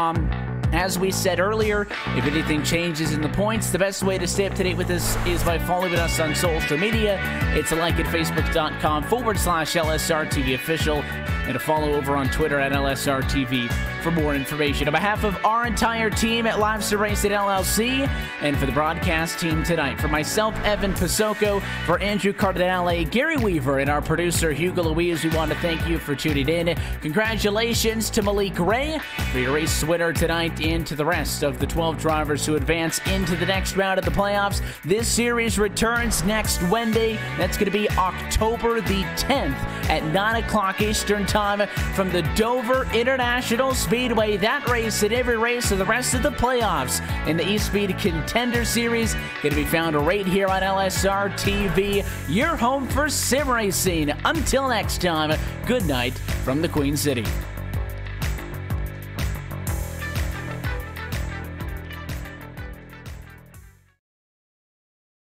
As we said earlier, if anything changes in the points, the best way to stay up to date with us is by following us on social media. It's a like at facebook.com/LSRTV official and a follow over on Twitter at LSRTV for more information. On behalf of our entire team at Live Sim Racing LLC and for the broadcast team tonight, for myself, Evan Pasocco, for Andrew Cardinale, Gary Weaver, and our producer, Hugo Louise, we want to thank you for tuning in. Congratulations to Malik Ray for your race winner tonight, and to the rest of the 12 drivers who advance into the next round of the playoffs. This series returns next Wednesday. That's going to be October the 10th at 9 o'clock Eastern Time from the Dover International Speedway. That race and every race of the rest of the playoffs in the eSpeed Contender Series going to be found right here on LSR TV, your home for sim racing. Until next time, good night from the Queen City.